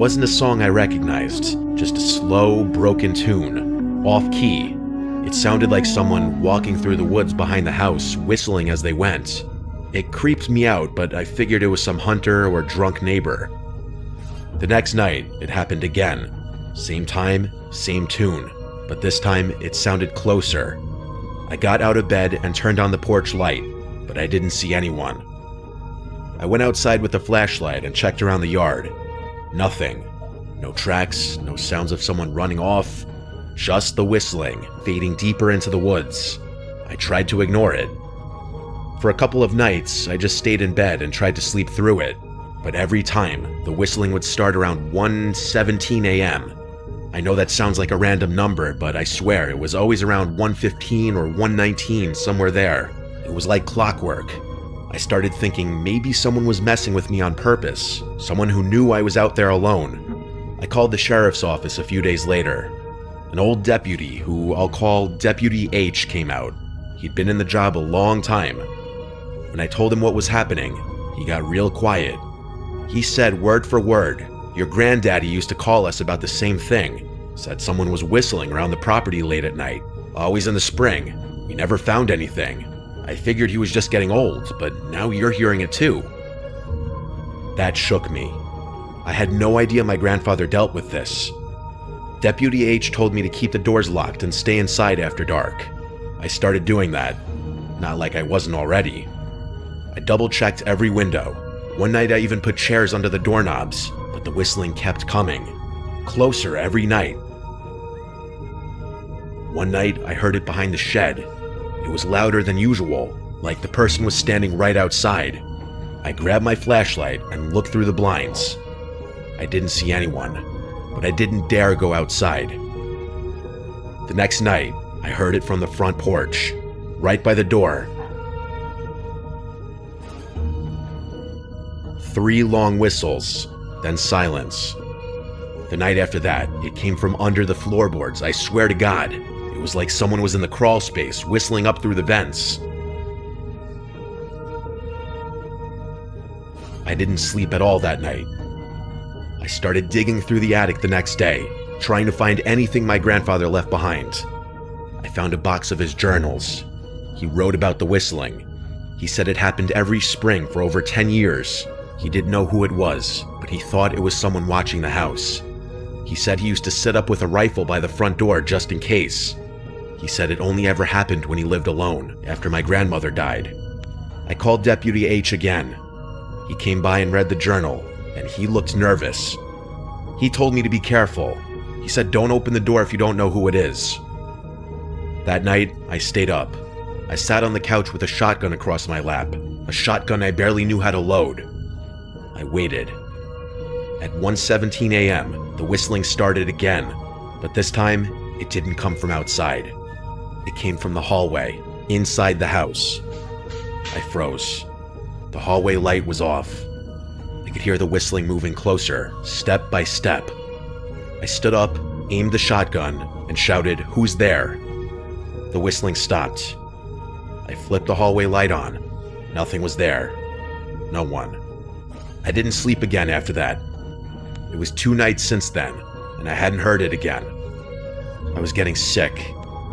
wasn't a song I recognized, just a slow, broken tune, off-key. It sounded like someone walking through the woods behind the house, whistling as they went. It creeped me out, but I figured it was some hunter or drunk neighbor. The next night, it happened again. Same time, same tune, but this time it sounded closer. I got out of bed and turned on the porch light, but I didn't see anyone. I went outside with the flashlight and checked around the yard. Nothing. No tracks, no sounds of someone running off, just the whistling, fading deeper into the woods. I tried to ignore it. For a couple of nights, I just stayed in bed and tried to sleep through it, but every time, the whistling would start around 1:17 a.m. I know that sounds like a random number, but I swear it was always around 1:15 or 1:19, somewhere there. It was like clockwork. I started thinking maybe someone was messing with me on purpose, someone who knew I was out there alone. I called the sheriff's office a few days later. An old deputy, who I'll call Deputy H, came out. He'd been in the job a long time. When I told him what was happening, he got real quiet. He said word for word, "Your granddaddy used to call us about the same thing. Said someone was whistling around the property late at night, always in the spring. We never found anything. I figured he was just getting old, but now you're hearing it too." That shook me. I had no idea my grandfather dealt with this. Deputy H told me to keep the doors locked and stay inside after dark. I started doing that. Not like I wasn't already. I double-checked every window. One night I even put chairs under the doorknobs, but the whistling kept coming. Closer every night. One night I heard it behind the shed. It was louder than usual, like the person was standing right outside. I grabbed my flashlight and looked through the blinds. I didn't see anyone, but I didn't dare go outside. The next night, I heard it from the front porch, right by the door. 3 long whistles, then silence. The night after that, it came from under the floorboards, I swear to God. It was like someone was in the crawl space, whistling up through the vents. I didn't sleep at all that night. I started digging through the attic the next day, trying to find anything my grandfather left behind. I found a box of his journals. He wrote about the whistling. He said it happened every spring for over 10 years. He didn't know who it was, but he thought it was someone watching the house. He said he used to sit up with a rifle by the front door just in case. He said it only ever happened when he lived alone, after my grandmother died. I called Deputy H again. He came by and read the journal, and he looked nervous. He told me to be careful. He said don't open the door if you don't know who it is. That night, I stayed up. I sat on the couch with a shotgun across my lap, a shotgun I barely knew how to load. I waited. At 1:17 a.m., the whistling started again, but this time, it didn't come from outside. It came from the hallway, inside the house. I froze. The hallway light was off. I could hear the whistling moving closer, step by step. I stood up, aimed the shotgun, and shouted, "Who's there?" The whistling stopped. I flipped the hallway light on. Nothing was there. No one. I didn't sleep again after that. It was 2 nights since then, and I hadn't heard it again. I was getting sick.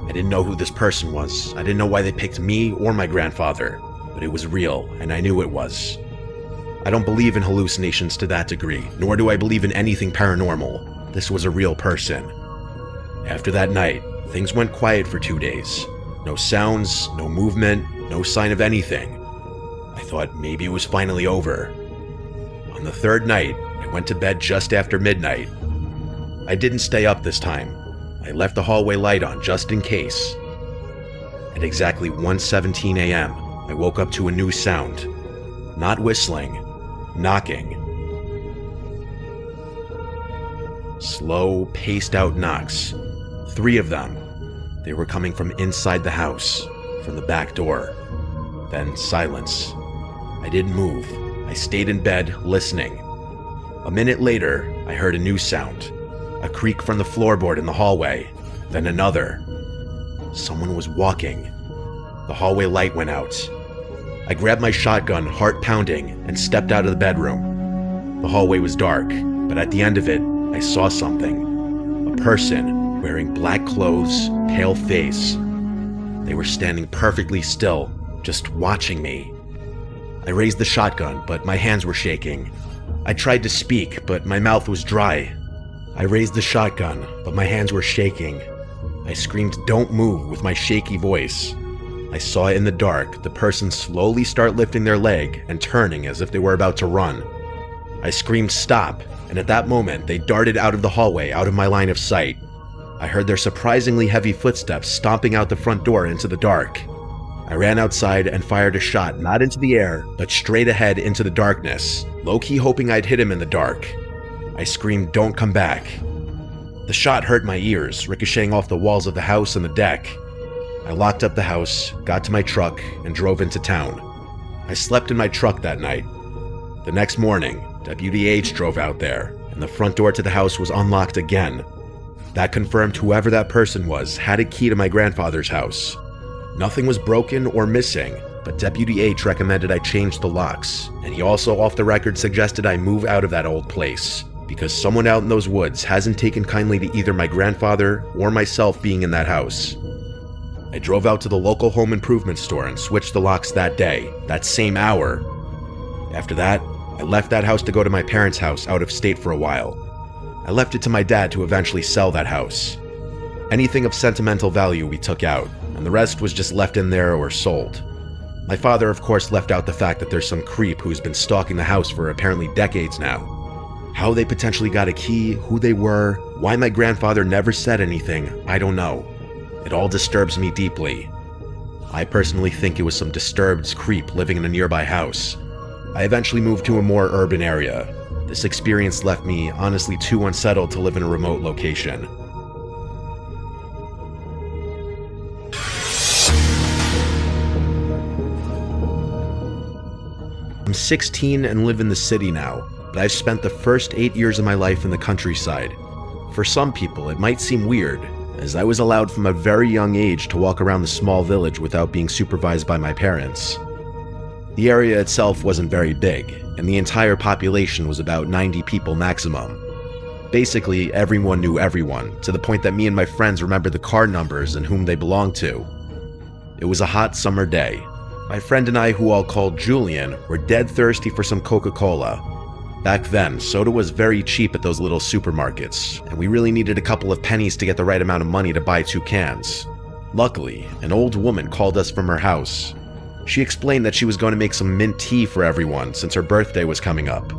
I didn't know who this person was. I didn't know why they picked me or my grandfather, but it was real, and I knew it was. I don't believe in hallucinations to that degree, nor do I believe in anything paranormal. This was a real person. After that night, things went quiet for 2 days. No sounds, no movement, no sign of anything. I thought maybe it was finally over. On the 3rd night, I went to bed just after midnight. I didn't stay up this time. I left the hallway light on just in case. At exactly 1:17 a.m., I woke up to a new sound. Not whistling, knocking. Slow, paced-out knocks. 3 of them. They were coming from inside the house, from the back door. Then silence. I didn't move. I stayed in bed, listening. A minute later, I heard a new sound. A creak from the floorboard in the hallway. Then another. Someone was walking. The hallway light went out. I grabbed my shotgun, heart pounding, and stepped out of the bedroom. The hallway was dark, but at the end of it, I saw something. A person wearing black clothes, pale face. They were standing perfectly still, just watching me. I raised the shotgun, but my hands were shaking. I tried to speak, but my mouth was dry. I raised the shotgun, but my hands were shaking. I screamed, "Don't move," with my shaky voice. I saw in the dark the person slowly start lifting their leg and turning as if they were about to run. I screamed, "Stop," and at that moment they darted out of the hallway, out of my line of sight. I heard their surprisingly heavy footsteps stomping out the front door into the dark. I ran outside and fired a shot, not into the air, but straight ahead into the darkness, low-key hoping I'd hit him in the dark. I screamed, "Don't come back." The shot hurt my ears, ricocheting off the walls of the house and the deck. I locked up the house, got to my truck, and drove into town. I slept in my truck that night. The next morning, Deputy H drove out there, and the front door to the house was unlocked again. That confirmed whoever that person was had a key to my grandfather's house. Nothing was broken or missing, but Deputy H recommended I change the locks, and he also off the record suggested I move out of that old place, because someone out in those woods hasn't taken kindly to either my grandfather or myself being in that house. I drove out to the local home improvement store and switched the locks that day, that same hour. After that, I left that house to go to my parents' house out of state for a while. I left it to my dad to eventually sell that house. Anything of sentimental value we took out, and the rest was just left in there or sold. My father, of course, left out the fact that there's some creep who's been stalking the house for apparently decades now. How they potentially got a key, who they were, why my grandfather never said anything, I don't know. It all disturbs me deeply. I personally think it was some disturbed creep living in a nearby house. I eventually moved to a more urban area. This experience left me honestly too unsettled to live in a remote location. I'm 16 and live in the city now, but I've spent the first 8 years of my life in the countryside. For some people, it might seem weird, as I was allowed from a very young age to walk around the small village without being supervised by my parents. The area itself wasn't very big, and the entire population was about 90 people maximum. Basically, everyone knew everyone, to the point that me and my friends remembered the car numbers and whom they belonged to. It was a hot summer day. My friend and I, who I'll call Julian, were dead thirsty for some Coca-Cola. Back then, soda was very cheap at those little supermarkets, and we really needed a couple of pennies to get the right amount of money to buy 2 cans. Luckily, an old woman called us from her house. She explained that she was going to make some mint tea for everyone since her birthday was coming up.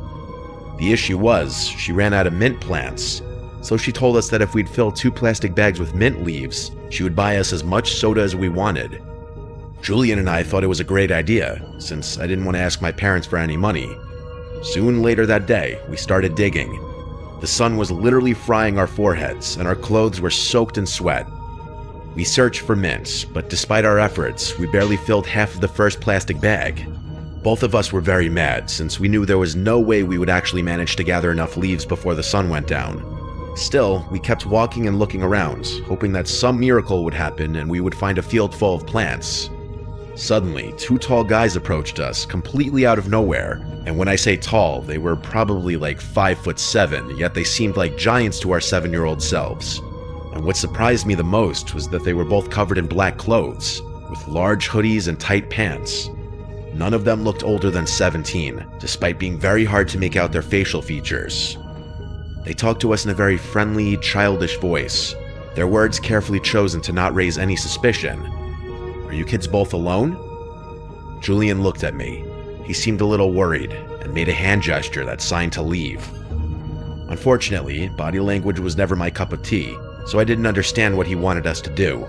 The issue was, she ran out of mint plants, so she told us that if we'd fill 2 plastic bags with mint leaves, she would buy us as much soda as we wanted. Julian and I thought it was a great idea, since I didn't want to ask my parents for any money. Soon later that day, we started digging. The sun was literally frying our foreheads, and our clothes were soaked in sweat. We searched for mints, but despite our efforts, we barely filled half of the first plastic bag. Both of us were very mad, since we knew there was no way we would actually manage to gather enough leaves before the sun went down. Still, we kept walking and looking around, hoping that some miracle would happen and we would find a field full of plants. Suddenly, 2 tall guys approached us, completely out of nowhere, and when I say tall, they were probably like 5'7", yet they seemed like giants to our 7-year-old selves. And what surprised me the most was that they were both covered in black clothes, with large hoodies and tight pants. None of them looked older than 17, despite being very hard to make out their facial features. They talked to us in a very friendly, childish voice, their words carefully chosen to not raise any suspicion. "Are you kids both alone?" Julian looked at me. He seemed a little worried and made a hand gesture that signed to leave. Unfortunately, body language was never my cup of tea, so I didn't understand what he wanted us to do.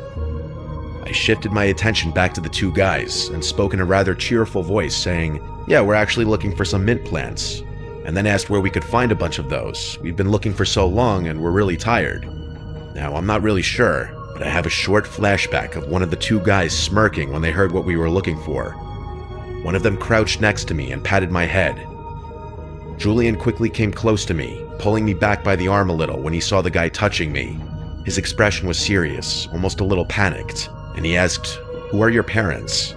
I shifted my attention back to the 2 guys and spoke in a rather cheerful voice saying, "Yeah, we're actually looking for some mint plants," and then asked where we could find a bunch of those. We've been looking for so long and we're really tired. Now, I'm not really sure, but I have a short flashback of one of the 2 guys smirking when they heard what we were looking for. One of them crouched next to me and patted my head. Julian quickly came close to me, pulling me back by the arm a little when he saw the guy touching me. His expression was serious, almost a little panicked, and he asked, "Who are your parents?"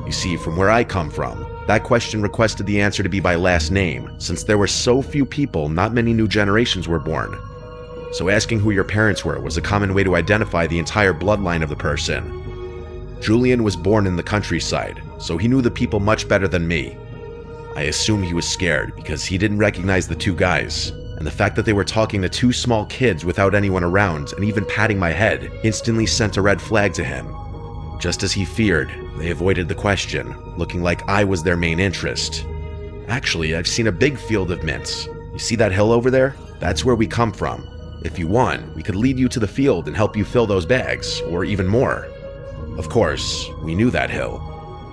You see, from where I come from, That question requested the answer to be by last name, since there were so few people, not many new generations were born. So asking who your parents were was a common way to identify the entire bloodline of the person. Julian was born in the countryside, so he knew the people much better than me. I assume he was scared because he didn't recognize the two guys, and the fact that they were talking to two small kids without anyone around and even patting my head instantly sent a red flag to him. Just as he feared, they avoided the question, looking like I was their main interest. Actually, I've seen a big field of mints. You see that hill over there? That's where we come from. If you want, we could lead you to the field and help you fill those bags, or even more. Of course, we knew that hill.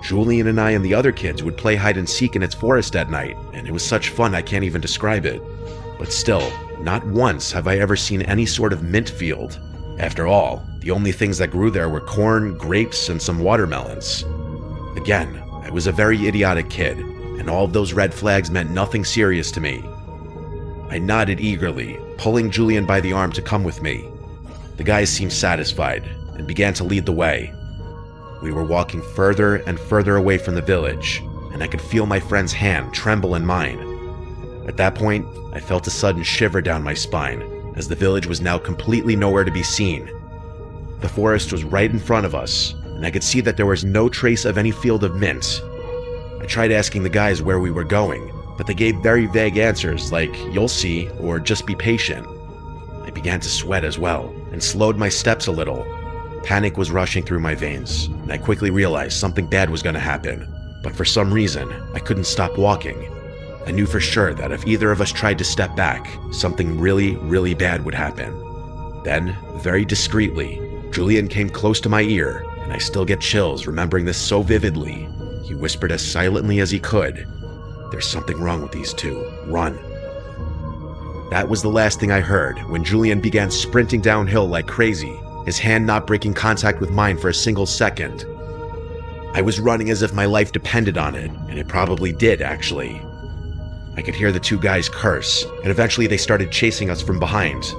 Julian and I and the other kids would play hide and seek in its forest at night, and it was such fun I can't even describe it. But still, not once have I ever seen any sort of mint field. After all, the only things that grew there were corn, grapes, and some watermelons. Again, I was a very idiotic kid, and all of those red flags meant nothing serious to me. I nodded eagerly, pulling Julian by the arm to come with me. The guys seemed satisfied, and began to lead the way. We were walking further and further away from the village, and I could feel my friend's hand tremble in mine. At that point, I felt a sudden shiver down my spine, as the village was now completely nowhere to be seen. The forest was right in front of us, and I could see that there was no trace of any field of mint. I tried asking the guys where we were going, but they gave very vague answers like, "You'll see," or "Just be patient." I began to sweat as well, and slowed my steps a little. Panic was rushing through my veins, and I quickly realized something bad was going to happen, but for some reason, I couldn't stop walking. I knew for sure that if either of us tried to step back, something really, really bad would happen. Then, very discreetly, Julian came close to my ear, and I still get chills remembering this so vividly. He whispered as silently as he could, "There's something wrong with these two. Run." That was the last thing I heard when Julian began sprinting downhill like crazy, his hand not breaking contact with mine for a single second. I was running as if my life depended on it, and it probably did, actually. I could hear the two guys curse, and eventually they started chasing us from behind.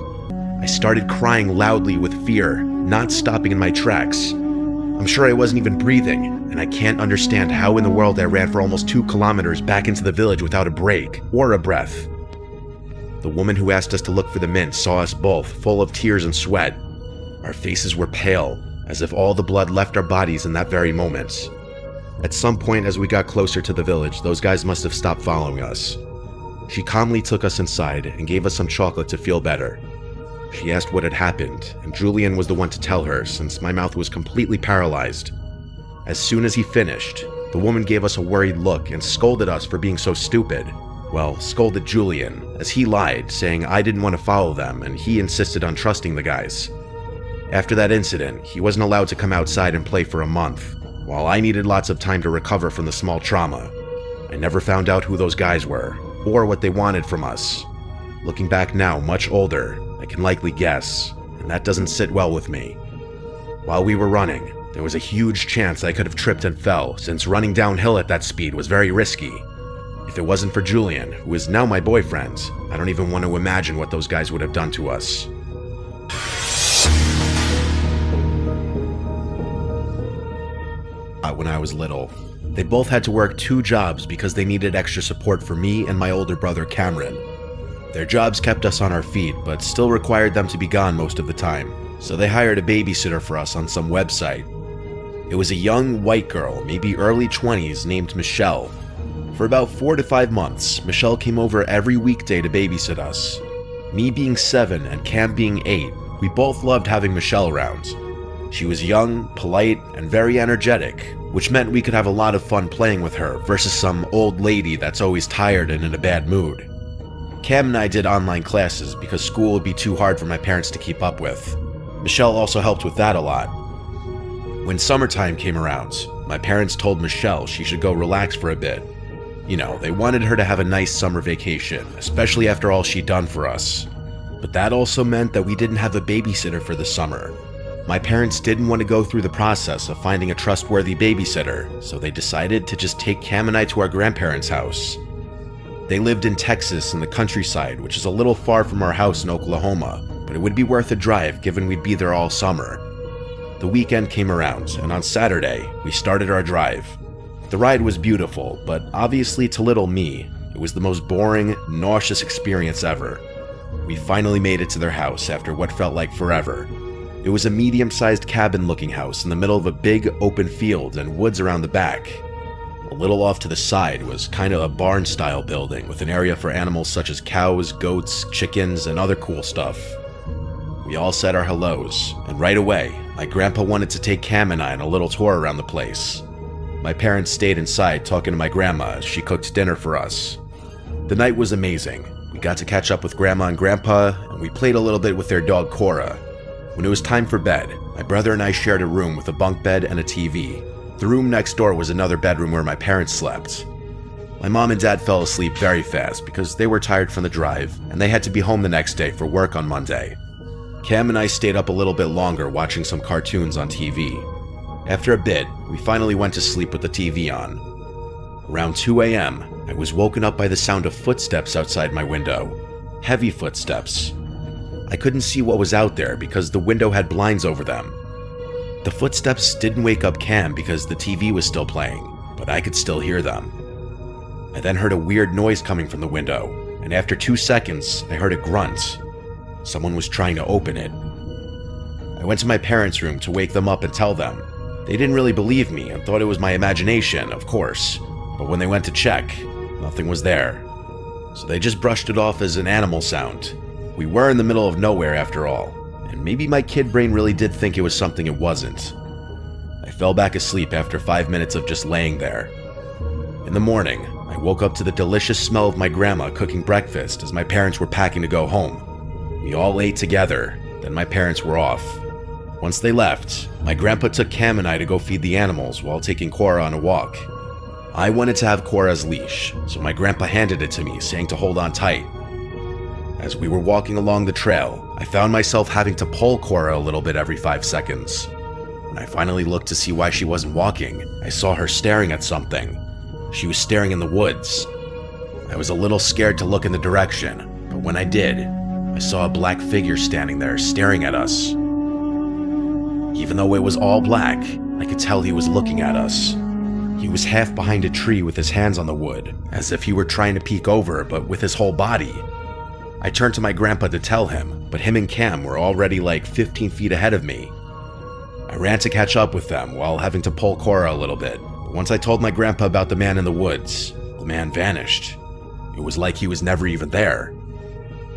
I started crying loudly with fear, not stopping in my tracks. I'm sure I wasn't even breathing, and I can't understand how in the world I ran for almost 2 kilometers back into the village without a break or a breath. The woman who asked us to look for the mint saw us both, full of tears and sweat. Our faces were pale, as if all the blood left our bodies in that very moment. At some point as we got closer to the village, those guys must have stopped following us. She calmly took us inside and gave us some chocolate to feel better. She asked what had happened, and Julian was the one to tell her since my mouth was completely paralyzed. As soon as he finished, the woman gave us a worried look and scolded us for being so stupid. Well, scolded Julian, as he lied, saying I didn't want to follow them and he insisted on trusting the guys. After that incident, he wasn't allowed to come outside and play for a month, while I needed lots of time to recover from the small trauma. I never found out who those guys were, or what they wanted from us. Looking back now, much older, I can likely guess, and that doesn't sit well with me. While we were running, there was a huge chance I could have tripped and fell, since running downhill at that speed was very risky. If it wasn't for Julian, who is now my boyfriend, I don't even want to imagine what those guys would have done to us. When I was little, they both had to work 2 jobs because they needed extra support for me and my older brother Cameron. Their jobs kept us on our feet, but still required them to be gone most of the time, so they hired a babysitter for us on some website. It was a young white girl, maybe early 20s, named Michelle. For about 4 to 5 months, Michelle came over every weekday to babysit us. Me being 7 and Cam being 8, we both loved having Michelle around. She was young, polite, and very energetic, which meant we could have a lot of fun playing with her versus some old lady that's always tired and in a bad mood. Cam and I did online classes because school would be too hard for my parents to keep up with. Michelle also helped with that a lot. When summertime came around, my parents told Michelle she should go relax for a bit. You know, they wanted her to have a nice summer vacation, especially after all she'd done for us. But that also meant that we didn't have a babysitter for the summer. My parents didn't want to go through the process of finding a trustworthy babysitter, so they decided to just take Cam and I to our grandparents' house. They lived in Texas in the countryside, which is a little far from our house in Oklahoma, but it would be worth a drive given we'd be there all summer. The weekend came around, and on Saturday, we started our drive. The ride was beautiful, but obviously to little me, it was the most boring, nauseous experience ever. We finally made it to their house after what felt like forever. It was a medium-sized cabin-looking house in the middle of a big open field and woods around the back. A little off to the side was kind of a barn-style building with an area for animals such as cows, goats, chickens, and other cool stuff. We all said our hellos, and right away, my grandpa wanted to take Cam and I on a little tour around the place. My parents stayed inside talking to my grandma as she cooked dinner for us. The night was amazing. We got to catch up with Grandma and Grandpa, and we played a little bit with their dog Cora. When it was time for bed, my brother and I shared a room with a bunk bed and a TV. The room next door was another bedroom where my parents slept. My mom and dad fell asleep very fast because they were tired from the drive, and they had to be home the next day for work on Monday. Cam and I stayed up a little bit longer watching some cartoons on TV. After a bit, we finally went to sleep with the TV on. Around 2 a.m., I was woken up by the sound of footsteps outside my window. Heavy footsteps. I couldn't see what was out there because the window had blinds over them. The footsteps didn't wake up Cam because the TV was still playing, but I could still hear them. I then heard a weird noise coming from the window, and after 2 seconds, I heard a grunt. Someone was trying to open it. I went to my parents' room to wake them up and tell them. They didn't really believe me and thought it was my imagination, of course, but when they went to check, nothing was there. So they just brushed it off as an animal sound. We were in the middle of nowhere after all, and maybe my kid brain really did think it was something it wasn't. I fell back asleep after 5 minutes of just laying there. In the morning, I woke up to the delicious smell of my grandma cooking breakfast as my parents were packing to go home. We all ate together, then my parents were off. Once they left, my grandpa took Cam and I to go feed the animals while taking Cora on a walk. I wanted to have Cora's leash, so my grandpa handed it to me, saying to hold on tight. As we were walking along the trail, I found myself having to pull Cora a little bit every 5 seconds. When I finally looked to see why she wasn't walking, I saw her staring at something. She was staring in the woods. I was a little scared to look in the direction, but when I did, I saw a black figure standing there staring at us. Even though it was all black, I could tell he was looking at us. He was half behind a tree with his hands on the wood, as if he were trying to peek over, but with his whole body. I turned to my grandpa to tell him, but him and Cam were already like 15 feet ahead of me. I ran to catch up with them while having to pull Cora a little bit, but once I told my grandpa about the man in the woods, the man vanished. It was like he was never even there.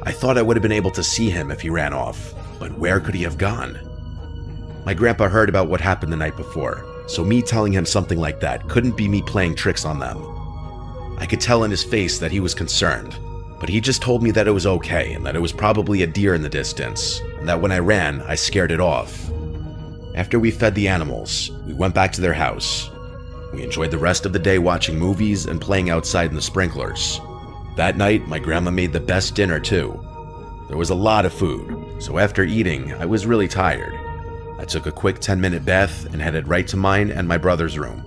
I thought I would have been able to see him if he ran off, but where could he have gone? My grandpa heard about what happened the night before, so me telling him something like that couldn't be me playing tricks on them. I could tell in his face that he was concerned, but he just told me that it was okay and that it was probably a deer in the distance, and that when I ran, I scared it off. After we fed the animals, we went back to their house. We enjoyed the rest of the day watching movies and playing outside in the sprinklers. That night, my grandma made the best dinner too. There was a lot of food, so after eating, I was really tired. I took a quick 10-minute bath and headed right to mine and my brother's room.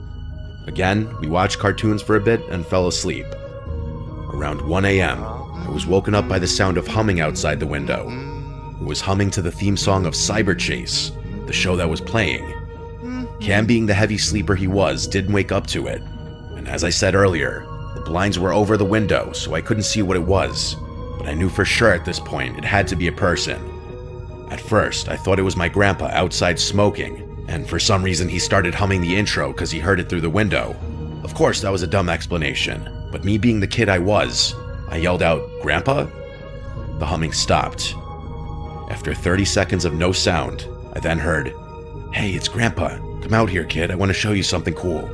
Again, we watched cartoons for a bit and fell asleep. Around 1 a.m., I was woken up by the sound of humming outside the window. It was humming to the theme song of Cyber Chase, the show that was playing. Cam, being the heavy sleeper he was, didn't wake up to it. And as I said earlier, the blinds were over the window, so I couldn't see what it was. But I knew for sure at this point it had to be a person. At first, I thought it was my grandpa outside smoking, and for some reason he started humming the intro because he heard it through the window. Of course, that was a dumb explanation, but me being the kid I was, I yelled out, "Grandpa?" The humming stopped. After 30 seconds of no sound, I then heard, "Hey, it's Grandpa. Come out here, kid. I want to show you something cool."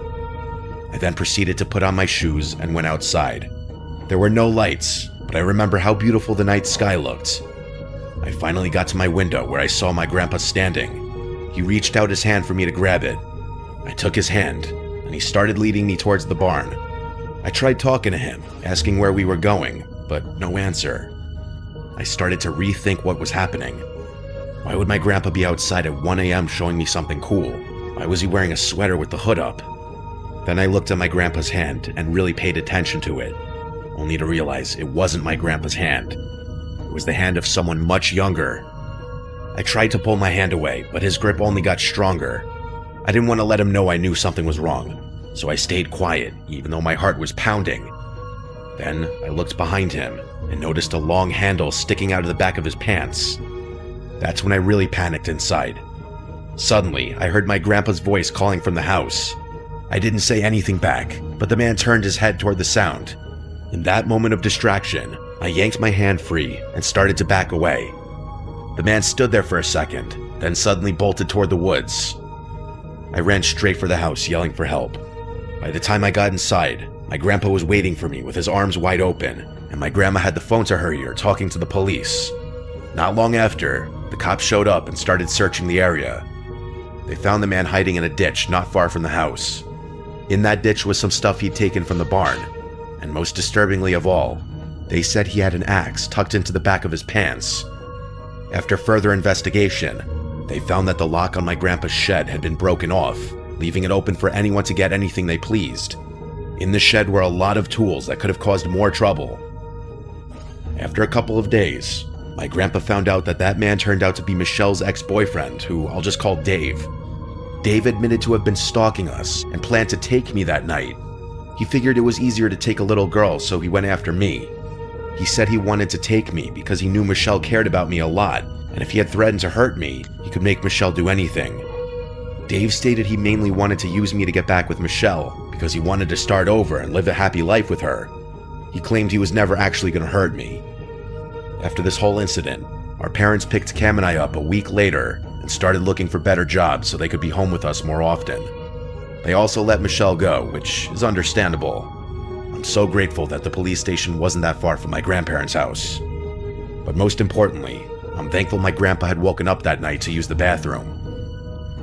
I then proceeded to put on my shoes and went outside. There were no lights, but I remember how beautiful the night sky looked. I finally got to my window where I saw my grandpa standing. He reached out his hand for me to grab it. I took his hand, and he started leading me towards the barn. I tried talking to him, asking where we were going, but no answer. I started to rethink what was happening. Why would my grandpa be outside at 1 a.m. showing me something cool? Why was he wearing a sweater with the hood up? Then I looked at my grandpa's hand and really paid attention to it, only to realize it wasn't my grandpa's hand. It was the hand of someone much younger. I tried to pull my hand away, but his grip only got stronger. I didn't want to let him know I knew something was wrong. so I stayed quiet, even though my heart was pounding. Then I looked behind him and noticed a long handle sticking out of the back of his pants. That's when I really panicked inside. Suddenly, I heard my grandpa's voice calling from the house. I didn't say anything back, but the man turned his head toward the sound. In that moment of distraction, I yanked my hand free and started to back away. The man stood there for a second, then suddenly bolted toward the woods. I ran straight for the house, yelling for help. By the time I got inside, my grandpa was waiting for me with his arms wide open, and my grandma had the phone to her ear talking to the police. Not long after, the cops showed up and started searching the area. They found the man hiding in a ditch not far from the house. In that ditch was some stuff he'd taken from the barn, and most disturbingly of all, they said he had an axe tucked into the back of his pants. After further investigation, they found that the lock on my grandpa's shed had been broken off, leaving it open for anyone to get anything they pleased. In the shed were a lot of tools that could have caused more trouble. After a couple of days, my grandpa found out that that man turned out to be Michelle's ex-boyfriend, who I'll just call Dave. Dave admitted to have been stalking us and planned to take me that night. He figured it was easier to take a little girl, so he went after me. He said he wanted to take me because he knew Michelle cared about me a lot, and if he had threatened to hurt me, he could make Michelle do anything. Dave stated he mainly wanted to use me to get back with Michelle because he wanted to start over and live a happy life with her. He claimed he was never actually going to hurt me. After this whole incident, our parents picked Cam and I up a week later and started looking for better jobs so they could be home with us more often. They also let Michelle go, which is understandable. I'm so grateful that the police station wasn't that far from my grandparents' house. But most importantly, I'm thankful my grandpa had woken up that night to use the bathroom.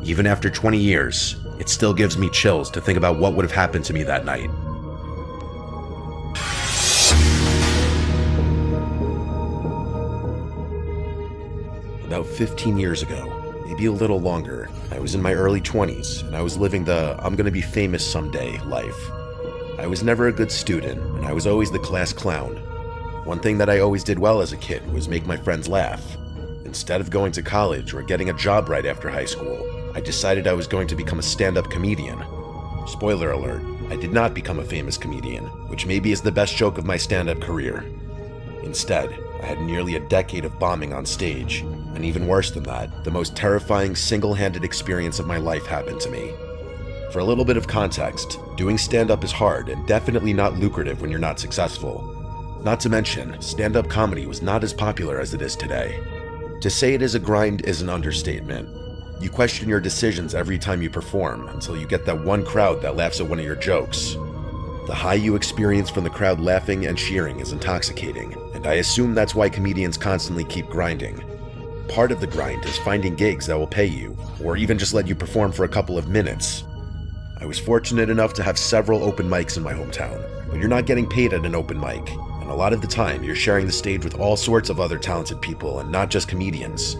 Even after 20 years, it still gives me chills to think about what would have happened to me that night. About 15 years ago, maybe a little longer, I was in my early 20s and I was living the I'm gonna be famous someday life. I was never a good student and I was always the class clown. One thing that I always did well as a kid was make my friends laugh. Instead of going to college or getting a job right after high school, I decided I was going to become a stand-up comedian. Spoiler alert, I did not become a famous comedian, which maybe is the best joke of my stand-up career. Instead, I had nearly a decade of bombing on stage, and even worse than that, the most terrifying single-handed experience of my life happened to me. For a little bit of context, doing stand-up is hard and definitely not lucrative when you're not successful. Not to mention, stand-up comedy was not as popular as it is today. To say it is a grind is an understatement. You question your decisions every time you perform until you get that one crowd that laughs at one of your jokes. The high you experience from the crowd laughing and cheering is intoxicating, and I assume that's why comedians constantly keep grinding. Part of the grind is finding gigs that will pay you, or even just let you perform for a couple of minutes. I was fortunate enough to have several open mics in my hometown, but you're not getting paid at an open mic, and a lot of the time you're sharing the stage with all sorts of other talented people and not just comedians.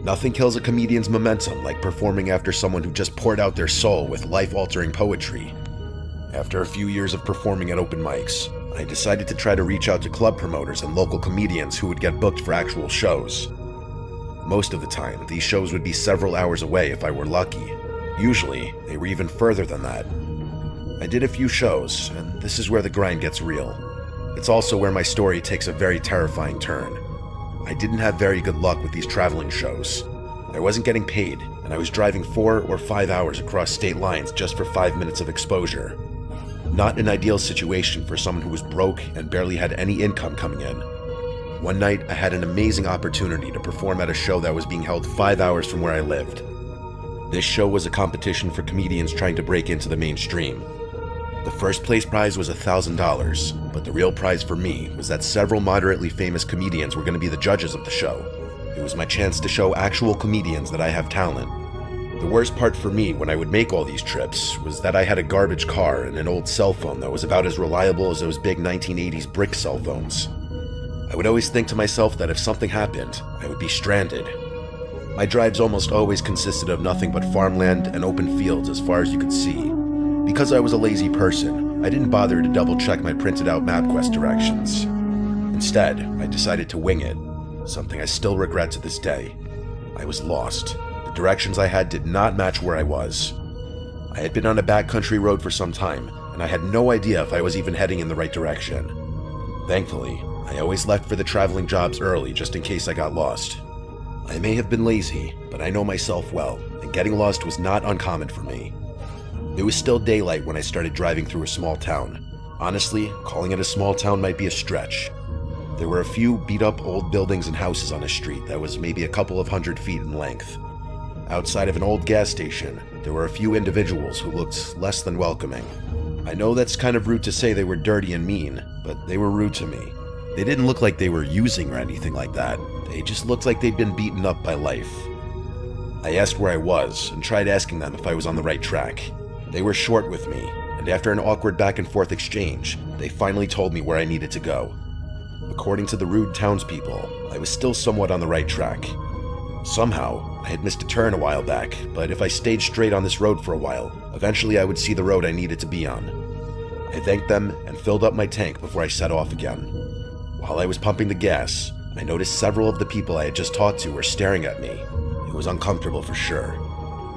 Nothing kills a comedian's momentum like performing after someone who just poured out their soul with life-altering poetry. After a few years of performing at open mics, I decided to try to reach out to club promoters and local comedians who would get booked for actual shows. Most of the time, these shows would be several hours away if I were lucky. Usually, they were even further than that. I did a few shows, and this is where the grind gets real. It's also where my story takes a very terrifying turn. I didn't have very good luck with these traveling shows. I wasn't getting paid, and I was driving 4 or 5 hours across state lines just for 5 minutes of exposure. Not an ideal situation for someone who was broke and barely had any income coming in. One night, I had an amazing opportunity to perform at a show that was being held 5 hours from where I lived. This show was a competition for comedians trying to break into the mainstream. The first place prize was $1,000, but the real prize for me was that several moderately famous comedians were going to be the judges of the show. It was my chance to show actual comedians that I have talent. The worst part for me when I would make all these trips was that I had a garbage car and an old cell phone that was about as reliable as those big 1980s brick cell phones. I would always think to myself that if something happened, I would be stranded. My drives almost always consisted of nothing but farmland and open fields as far as you could see. Because I was a lazy person, I didn't bother to double-check my printed-out MapQuest directions. Instead, I decided to wing it, something I still regret to this day. I was lost. The directions I had did not match where I was. I had been on a backcountry road for some time, and I had no idea if I was even heading in the right direction. Thankfully, I always left for the traveling jobs early just in case I got lost. I may have been lazy, but I know myself well, and getting lost was not uncommon for me. It was still daylight when I started driving through a small town. Honestly, calling it a small town might be a stretch. There were a few beat-up old buildings and houses on a street that was maybe a couple of 100 feet in length. Outside of an old gas station, there were a few individuals who looked less than welcoming. I know that's kind of rude to say they were dirty and mean, but they were rude to me. They didn't look like they were using or anything like that. They just looked like they'd been beaten up by life. I asked where I was and tried asking them if I was on the right track. They were short with me, and after an awkward back and forth exchange, they finally told me where I needed to go. According to the rude townspeople, I was still somewhat on the right track. Somehow, I had missed a turn a while back, but if I stayed straight on this road for a while, eventually I would see the road I needed to be on. I thanked them and filled up my tank before I set off again. While I was pumping the gas, I noticed several of the people I had just talked to were staring at me. It was uncomfortable for sure.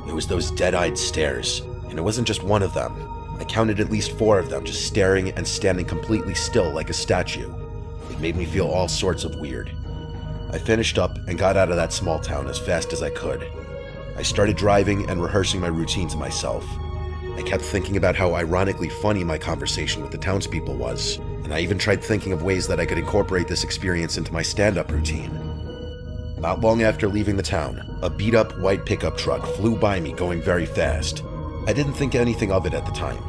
It was those dead-eyed stares, and it wasn't just one of them. I counted at least 4 of them just staring and standing completely still like a statue. It made me feel all sorts of weird. I finished up and got out of that small town as fast as I could. I started driving and rehearsing my routine to myself. I kept thinking about how ironically funny my conversation with the townspeople was, and I even tried thinking of ways that I could incorporate this experience into my stand-up routine. Not long after leaving the town, a beat-up white pickup truck flew by me going very fast. I didn't think anything of it at the time.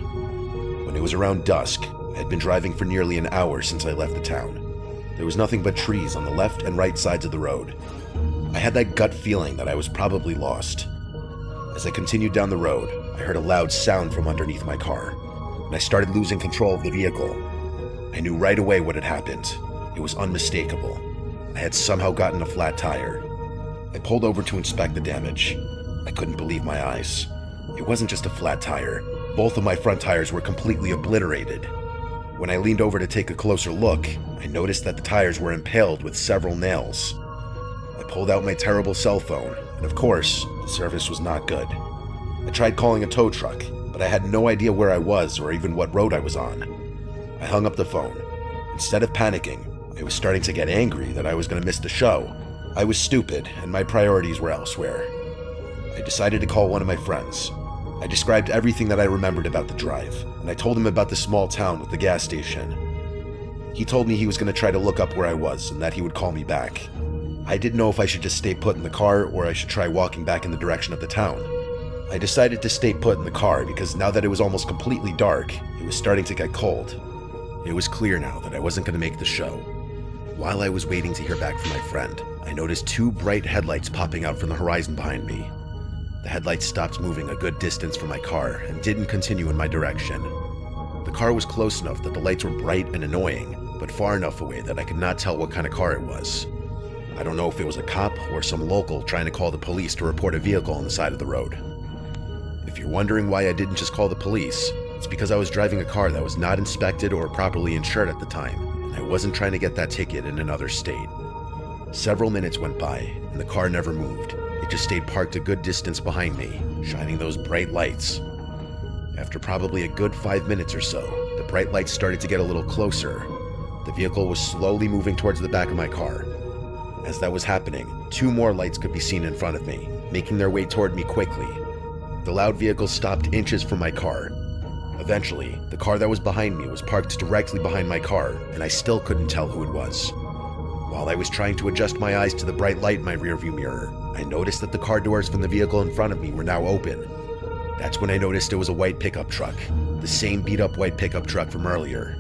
When it was around dusk, I had been driving for nearly an hour since I left the town. There was nothing but trees on the left and right sides of the road. I had that gut feeling that I was probably lost. As I continued down the road, I heard a loud sound from underneath my car, and I started losing control of the vehicle. I knew right away what had happened. It was unmistakable. I had somehow gotten a flat tire. I pulled over to inspect the damage. I couldn't believe my eyes. It wasn't just a flat tire. Both of my front tires were completely obliterated. When I leaned over to take a closer look, I noticed that the tires were impaled with several nails. I pulled out my terrible cell phone, and of course, the service was not good. I tried calling a tow truck, but I had no idea where I was or even what road I was on. I hung up the phone. Instead of panicking, I was starting to get angry that I was going to miss the show. I was stupid, and my priorities were elsewhere. I decided to call one of my friends. I described everything that I remembered about the drive, and I told him about the small town with the gas station. He told me he was going to try to look up where I was and that he would call me back. I didn't know if I should just stay put in the car or I should try walking back in the direction of the town. I decided to stay put in the car because now that it was almost completely dark, it was starting to get cold. It was clear now that I wasn't going to make the show. While I was waiting to hear back from my friend, I noticed 2 bright headlights popping out from the horizon behind me. The headlights stopped moving a good distance from my car and didn't continue in my direction. The car was close enough that the lights were bright and annoying, but far enough away that I could not tell what kind of car it was. I don't know if it was a cop or some local trying to call the police to report a vehicle on the side of the road. If you're wondering why I didn't just call the police, it's because I was driving a car that was not inspected or properly insured at the time, and I wasn't trying to get that ticket in another state. Several minutes went by, and the car never moved. It just stayed parked a good distance behind me, shining those bright lights. After probably a good 5 minutes or so, the bright lights started to get a little closer. The vehicle was slowly moving towards the back of my car. As that was happening, 2 more lights could be seen in front of me, making their way toward me quickly. The loud vehicle stopped inches from my car. Eventually, the car that was behind me was parked directly behind my car, and I still couldn't tell who it was. While I was trying to adjust my eyes to the bright light in my rearview mirror, I noticed that the car doors from the vehicle in front of me were now open. That's when I noticed it was a white pickup truck, the same beat-up white pickup truck from earlier.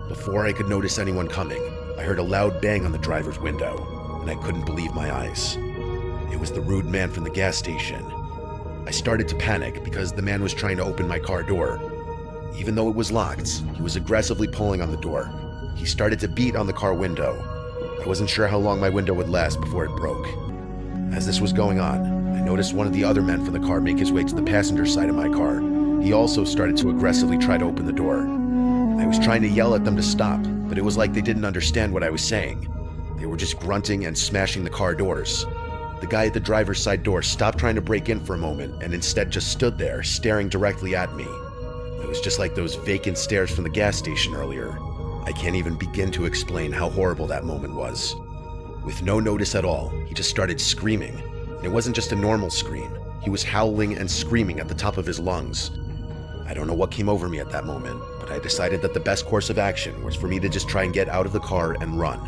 Before I could notice anyone coming, I heard a loud bang on the driver's window, and I couldn't believe my eyes. It was the rude man from the gas station. I started to panic because the man was trying to open my car door. Even though it was locked, he was aggressively pulling on the door. He started to beat on the car window. I wasn't sure how long my window would last before it broke. As this was going on, I noticed one of the other men from the car make his way to the passenger side of my car. He also started to aggressively try to open the door. I was trying to yell at them to stop, but it was like they didn't understand what I was saying. They were just grunting and smashing the car doors. The The guy at the driver's side door stopped trying to break in for a moment and instead just stood there, staring directly at me. It was just like those vacant stares from the gas station earlier. I can't even begin to explain how horrible that moment was. With no notice at all, he just started screaming. It wasn't just a normal scream. He was howling and screaming at the top of his lungs. I don't know what came over me at that moment, but I decided that the best course of action was for me to just try and get out of the car and run.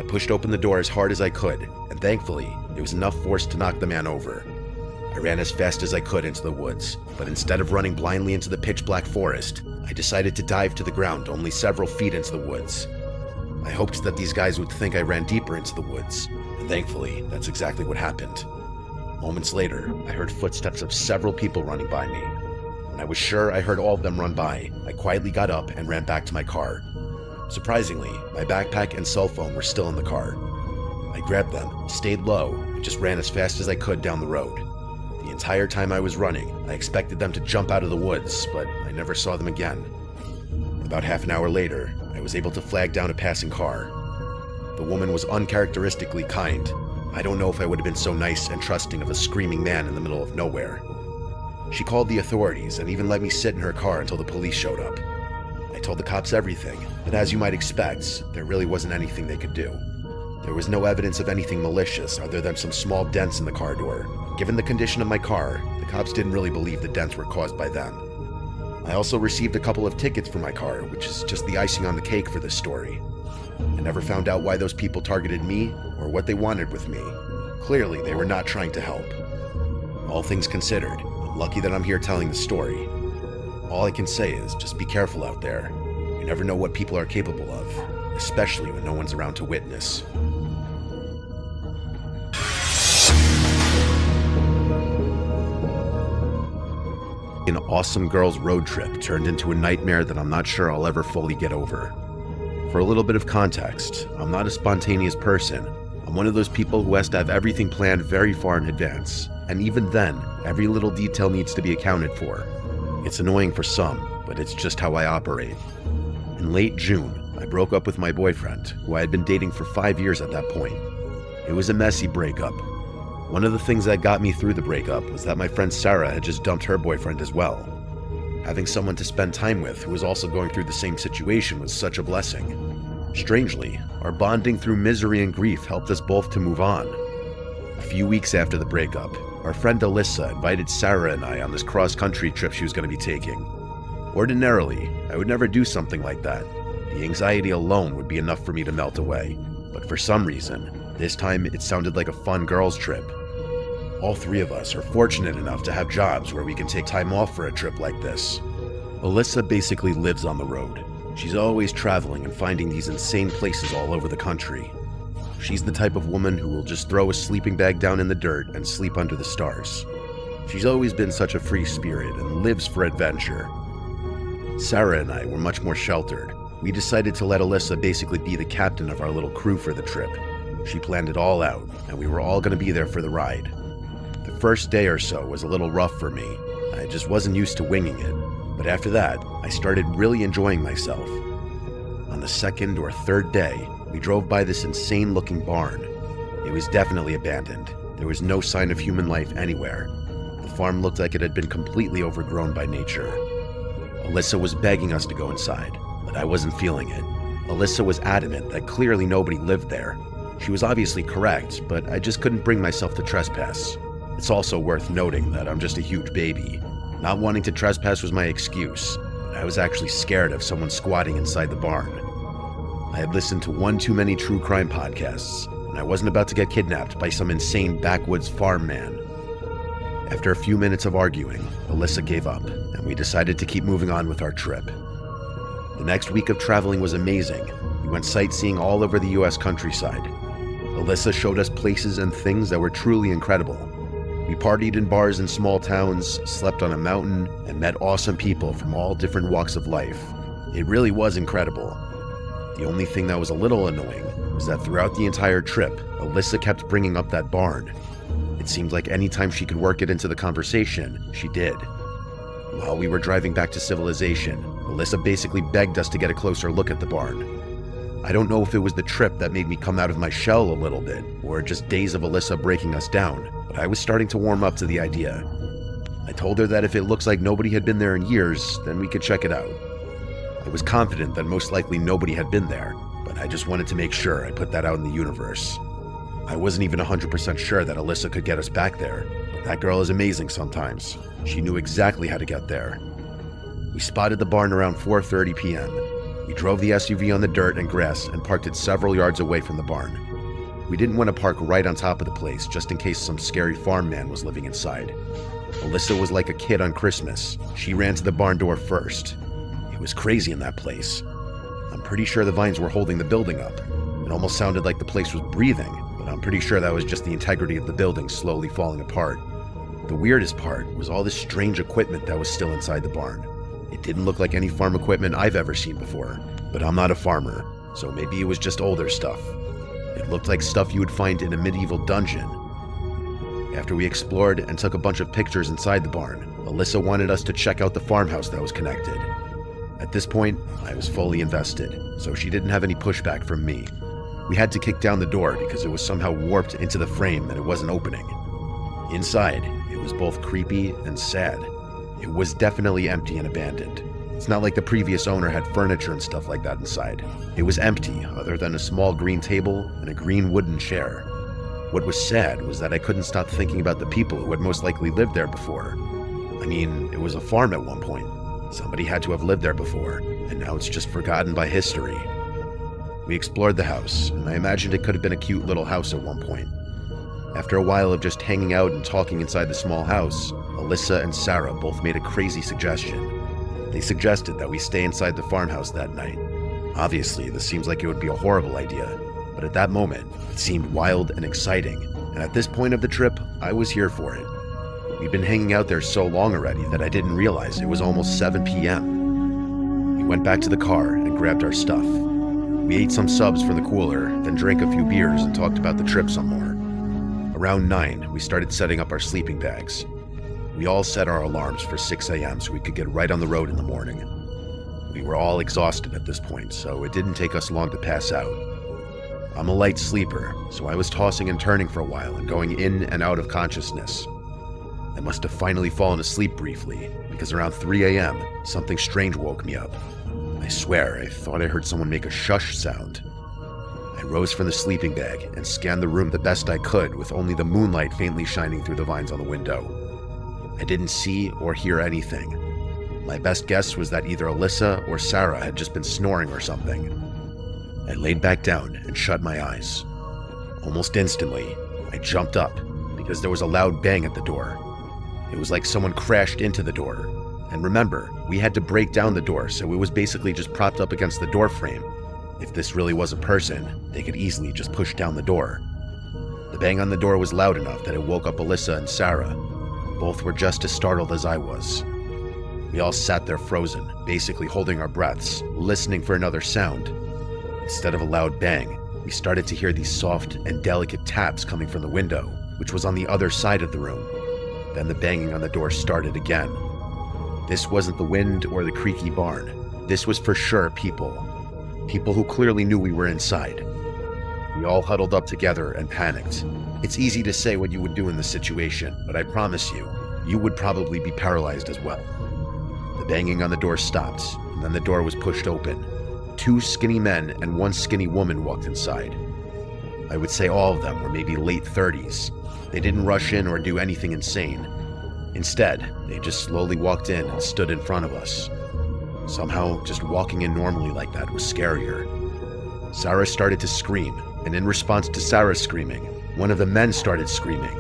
I pushed open the door as hard as I could, and thankfully, there was enough force to knock the man over. I ran as fast as I could into the woods, but instead of running blindly into the pitch-black forest, I decided to dive to the ground only several feet into the woods. I hoped that these guys would think I ran deeper into the woods, and thankfully, that's exactly what happened. Moments later, I heard footsteps of several people running by me. When I was sure I heard all of them run by, I quietly got up and ran back to my car. Surprisingly, my backpack and cell phone were still in the car. I grabbed them, stayed low, and just ran as fast as I could down the road. The entire time I was running, I expected them to jump out of the woods, but I never saw them again. About half an hour later, I was able to flag down a passing car. The woman was uncharacteristically kind. I don't know if I would have been so nice and trusting of a screaming man in the middle of nowhere. She called the authorities and even let me sit in her car until the police showed up. I told the cops everything, but as you might expect, there really wasn't anything they could do. There was no evidence of anything malicious other than some small dents in the car door. Given the condition of my car, the cops didn't really believe the dents were caused by them. I also received a couple of tickets for my car, which is just the icing on the cake for this story. I never found out why those people targeted me or what they wanted with me. Clearly, they were not trying to help. All things considered, I'm lucky that I'm here telling the story. All I can say is just be careful out there. You never know what people are capable of, especially when no one's around to witness. An awesome girls' road trip turned into a nightmare that I'm not sure I'll ever fully get over. For a little bit of context, I'm not a spontaneous person. I'm one of those people who has to have everything planned very far in advance, and even then, every little detail needs to be accounted for. It's annoying for some, but it's just how I operate. In late June, I broke up with my boyfriend, who I had been dating for 5 years at that point. It was a messy breakup. One of the things that got me through the breakup was that my friend Sarah had just dumped her boyfriend as well. Having someone to spend time with who was also going through the same situation was such a blessing. Strangely, our bonding through misery and grief helped us both to move on. A few weeks after the breakup, our friend Alyssa invited Sarah and I on this cross-country trip she was going to be taking. Ordinarily, I would never do something like that. The anxiety alone would be enough for me to melt away. But for some reason, this time it sounded like a fun girls' trip. All three of us are fortunate enough to have jobs where we can take time off for a trip like this. Alyssa basically lives on the road. She's always traveling and finding these insane places all over the country. She's the type of woman who will just throw a sleeping bag down in the dirt and sleep under the stars. She's always been such a free spirit and lives for adventure. Sarah and I were much more sheltered. We decided to let Alyssa basically be the captain of our little crew for the trip. She planned it all out, and we were all going to be there for the ride. The first day or so was a little rough for me. I just wasn't used to winging it. But after that, I started really enjoying myself. On the second or third day, we drove by this insane-looking barn. It was definitely abandoned. There was no sign of human life anywhere. The farm looked like it had been completely overgrown by nature. Alyssa was begging us to go inside, but I wasn't feeling it. Alyssa was adamant that clearly nobody lived there. She was obviously correct, but I just couldn't bring myself to trespass. It's also worth noting that I'm just a huge baby. Not wanting to trespass was my excuse, but I was actually scared of someone squatting inside the barn. I had listened to one too many true crime podcasts, and I wasn't about to get kidnapped by some insane backwoods farm man. After a few minutes of arguing, Alyssa gave up, and we decided to keep moving on with our trip. The next week of traveling was amazing. We went sightseeing all over the US countryside. Alyssa showed us places and things that were truly incredible. We partied in bars in small towns, slept on a mountain, and met awesome people from all different walks of life. It really was incredible. The only thing that was a little annoying was that throughout the entire trip, Alyssa kept bringing up that barn. It seemed like any time she could work it into the conversation, she did. While we were driving back to civilization, Alyssa basically begged us to get a closer look at the barn. I don't know if it was the trip that made me come out of my shell a little bit, or just days of Alyssa breaking us down, but I was starting to warm up to the idea. I told her that if it looks like nobody had been there in years, then we could check it out. I was confident that most likely nobody had been there, but I just wanted to make sure I put that out in the universe. I wasn't even 100% sure that Alyssa could get us back there, but that girl is amazing sometimes. She knew exactly how to get there. We spotted the barn around 4:30 p.m. We drove the SUV on the dirt and grass and parked it several yards away from the barn. We didn't want to park right on top of the place just in case some scary farm man was living inside. Alyssa was like a kid on Christmas. She ran to the barn door first. It was crazy in that place. I'm pretty sure the vines were holding the building up. It almost sounded like the place was breathing, but I'm pretty sure that was just the integrity of the building slowly falling apart. The weirdest part was all this strange equipment that was still inside the barn. It didn't look like any farm equipment I've ever seen before, but I'm not a farmer, so maybe it was just older stuff. It looked like stuff you would find in a medieval dungeon. After we explored and took a bunch of pictures inside the barn, Alyssa wanted us to check out the farmhouse that was connected. At this point, I was fully invested, so she didn't have any pushback from me. We had to kick down the door because it was somehow warped into the frame and it wasn't opening. Inside, it was both creepy and sad. It was definitely empty and abandoned. It's not like the previous owner had furniture and stuff like that inside. It was empty, other than a small green table and a green wooden chair. What was sad was that I couldn't stop thinking about the people who had most likely lived there before. I mean, it was a farm at one point. Somebody had to have lived there before, and now it's just forgotten by history. We explored the house, and I imagined it could have been a cute little house at one point. After a while of just hanging out and talking inside the small house, Alyssa and Sarah both made a crazy suggestion. They suggested that we stay inside the farmhouse that night. Obviously, this seems like it would be a horrible idea, but at that moment, it seemed wild and exciting, and at this point of the trip, I was here for it. We'd been hanging out there so long already that I didn't realize it was almost 7 p.m. We went back to the car and grabbed our stuff. We ate some subs from the cooler, then drank a few beers and talked about the trip some more. Around 9, we started setting up our sleeping bags. We all set our alarms for 6 a.m. so we could get right on the road in the morning. We were all exhausted at this point, so it didn't take us long to pass out. I'm a light sleeper, so I was tossing and turning for a while and going in and out of consciousness. I must have finally fallen asleep briefly, because around 3 a.m., something strange woke me up. I swear, I thought I heard someone make a shush sound. I rose from the sleeping bag and scanned the room the best I could with only the moonlight faintly shining through the vines on the window. I didn't see or hear anything. My best guess was that either Alyssa or Sarah had just been snoring or something. I laid back down and shut my eyes. Almost instantly, I jumped up because there was a loud bang at the door. It was like someone crashed into the door. And remember, we had to break down the door, so it was basically just propped up against the door frame. If this really was a person, they could easily just push down the door. The bang on the door was loud enough that it woke up Alyssa and Sarah. Both were just as startled as I was. We all sat there frozen, basically holding our breaths, listening for another sound. Instead of a loud bang, we started to hear these soft and delicate taps coming from the window, which was on the other side of the room. Then the banging on the door started again. This wasn't the wind or the creaky barn. This was for sure people. People who clearly knew we were inside. We all huddled up together and panicked. It's easy to say what you would do in this situation, but I promise you, you would probably be paralyzed as well. The banging on the door stopped, and then the door was pushed open. 2 skinny men and 1 skinny woman walked inside. I would say all of them were maybe late 30s. They didn't rush in or do anything insane. Instead, they just slowly walked in and stood in front of us. Somehow, just walking in normally like that was scarier. Sarah started to scream, and in response to Sarah's screaming, one of the men started screaming.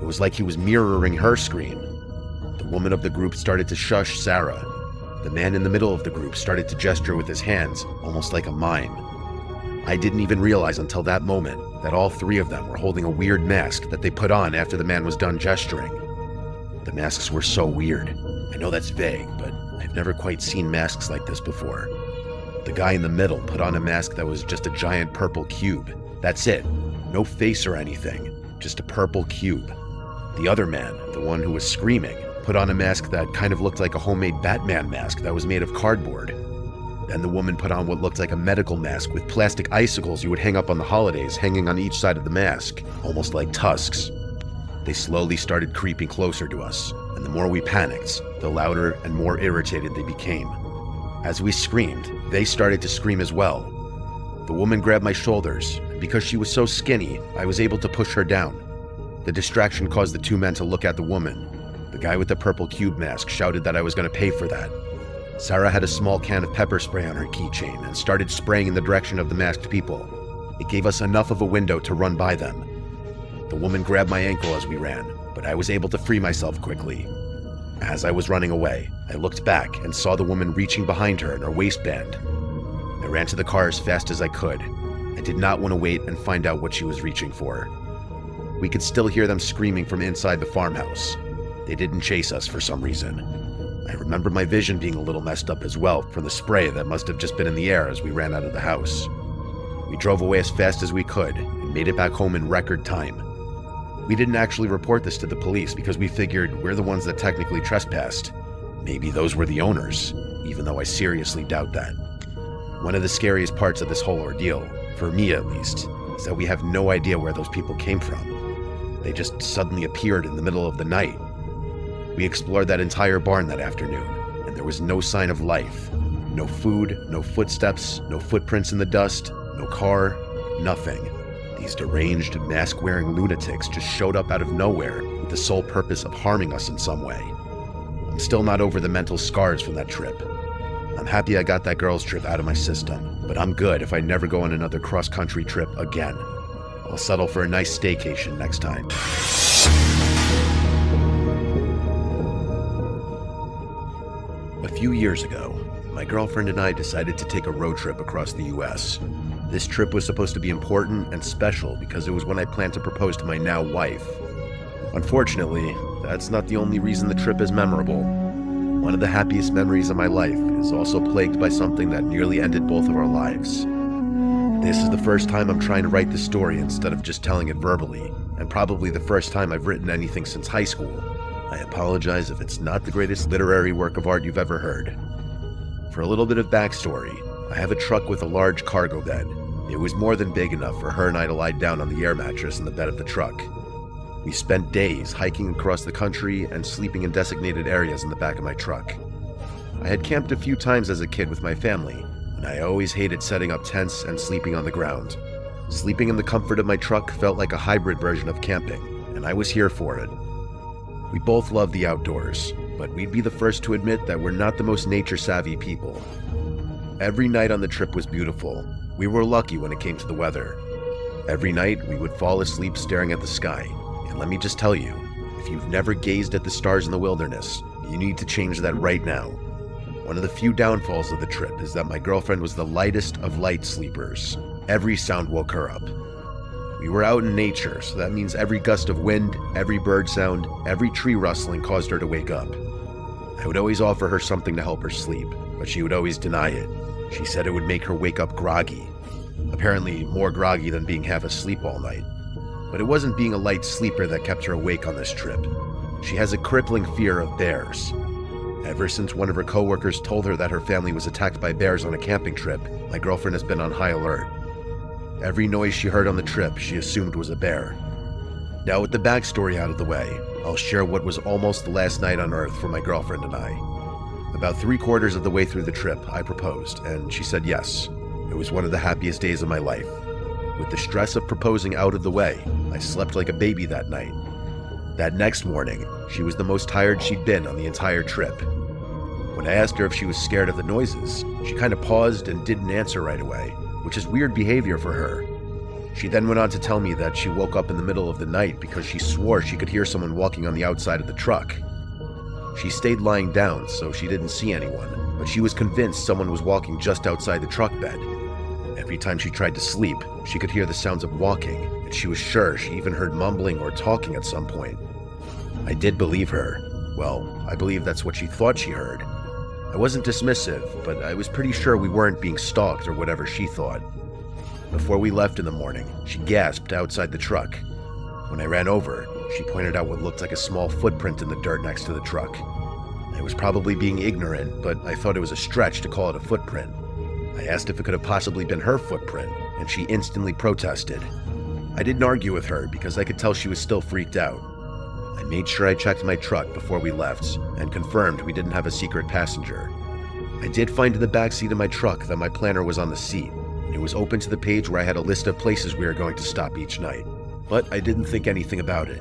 It was like he was mirroring her scream. The woman of the group started to shush Sarah. The man in the middle of the group started to gesture with his hands, almost like a mime. I didn't even realize until that moment that all 3 of them were holding a weird mask that they put on after the man was done gesturing. The masks were so weird. I know that's vague, but I've never quite seen masks like this before. The guy in the middle put on a mask that was just a giant purple cube. That's it. No face or anything, just a purple cube. The other man, the one who was screaming, put on a mask that kind of looked like a homemade Batman mask that was made of cardboard. Then the woman put on what looked like a medical mask with plastic icicles you would hang up on the holidays hanging on each side of the mask, almost like tusks. They slowly started creeping closer to us, and the more we panicked, the louder and more irritated they became. As we screamed, they started to scream as well. The woman grabbed my shoulders, and because she was so skinny, I was able to push her down. The distraction caused the two men to look at the woman. The guy with the purple cube mask shouted that I was going to pay for that. Sarah had a small can of pepper spray on her keychain and started spraying in the direction of the masked people. It gave us enough of a window to run by them. The woman grabbed my ankle as we ran, but I was able to free myself quickly. As I was running away, I looked back and saw the woman reaching behind her in her waistband. I ran to the car as fast as I could. I did not want to wait and find out what she was reaching for. We could still hear them screaming from inside the farmhouse. They didn't chase us for some reason. I remember my vision being a little messed up as well from the spray that must have just been in the air as we ran out of the house. We drove away as fast as we could and made it back home in record time. We didn't actually report this to the police because we figured we're the ones that technically trespassed. Maybe those were the owners, even though I seriously doubt that. One of the scariest parts of this whole ordeal, for me at least, is that we have no idea where those people came from. They just suddenly appeared in the middle of the night. We explored that entire barn that afternoon, and there was no sign of life. No food, no footsteps, no footprints in the dust, no car, nothing. These deranged, mask-wearing lunatics just showed up out of nowhere with the sole purpose of harming us in some way. I'm still not over the mental scars from that trip. I'm happy I got that girls' trip out of my system, but I'm good if I never go on another cross-country trip again. I'll settle for a nice staycation next time. A few years ago, my girlfriend and I decided to take a road trip across the US. This trip was supposed to be important and special because it was when I planned to propose to my now wife. Unfortunately, that's not the only reason the trip is memorable. One of the happiest memories of my life is also plagued by something that nearly ended both of our lives. This is the first time I'm trying to write the story instead of just telling it verbally, and probably the first time I've written anything since high school. I apologize if it's not the greatest literary work of art you've ever heard. For a little bit of backstory, I have a truck with a large cargo bed. It was more than big enough for her and I to lie down on the air mattress in the bed of the truck. We spent days hiking across the country and sleeping in designated areas in the back of my truck. I had camped a few times as a kid with my family, and I always hated setting up tents and sleeping on the ground. Sleeping in the comfort of my truck felt like a hybrid version of camping, and I was here for it. We both love the outdoors, but we'd be the first to admit that we're not the most nature-savvy people. Every night on the trip was beautiful. We were lucky when it came to the weather. Every night, we would fall asleep staring at the sky. And let me just tell you, if you've never gazed at the stars in the wilderness, you need to change that right now. One of the few downfalls of the trip is that my girlfriend was the lightest of light sleepers. Every sound woke her up. We were out in nature, so that means every gust of wind, every bird sound, every tree rustling caused her to wake up. I would always offer her something to help her sleep, but she would always deny it. She said it would make her wake up groggy. Apparently more groggy than being half asleep all night. But it wasn't being a light sleeper that kept her awake on this trip. She has a crippling fear of bears. Ever since one of her coworkers told her that her family was attacked by bears on a camping trip, my girlfriend has been on high alert. Every noise she heard on the trip, she assumed was a bear. Now with the backstory out of the way, I'll share what was almost the last night on Earth for my girlfriend and I. About 3/4 of the way through the trip, I proposed, and she said yes. It was one of the happiest days of my life. With the stress of proposing out of the way, I slept like a baby that night. That next morning, she was the most tired she'd been on the entire trip. When I asked her if she was scared of the noises, she kind of paused and didn't answer right away, which is weird behavior for her. She then went on to tell me that she woke up in the middle of the night because she swore she could hear someone walking on the outside of the truck. She stayed lying down, so she didn't see anyone, but she was convinced someone was walking just outside the truck bed. Every time she tried to sleep, she could hear the sounds of walking, and she was sure she even heard mumbling or talking at some point. I did believe her. Well, I believe that's what she thought she heard. I wasn't dismissive, but I was pretty sure we weren't being stalked or whatever she thought. Before we left in the morning, she gasped outside the truck. When I ran over, she pointed out what looked like a small footprint in the dirt next to the truck. I was probably being ignorant, but I thought it was a stretch to call it a footprint. I asked if it could have possibly been her footprint, and she instantly protested. I didn't argue with her because I could tell she was still freaked out. I made sure I checked my truck before we left and confirmed we didn't have a secret passenger. I did find in the back seat of my truck that my planner was on the seat. It was open to the page where I had a list of places we were going to stop each night, but I didn't think anything about it.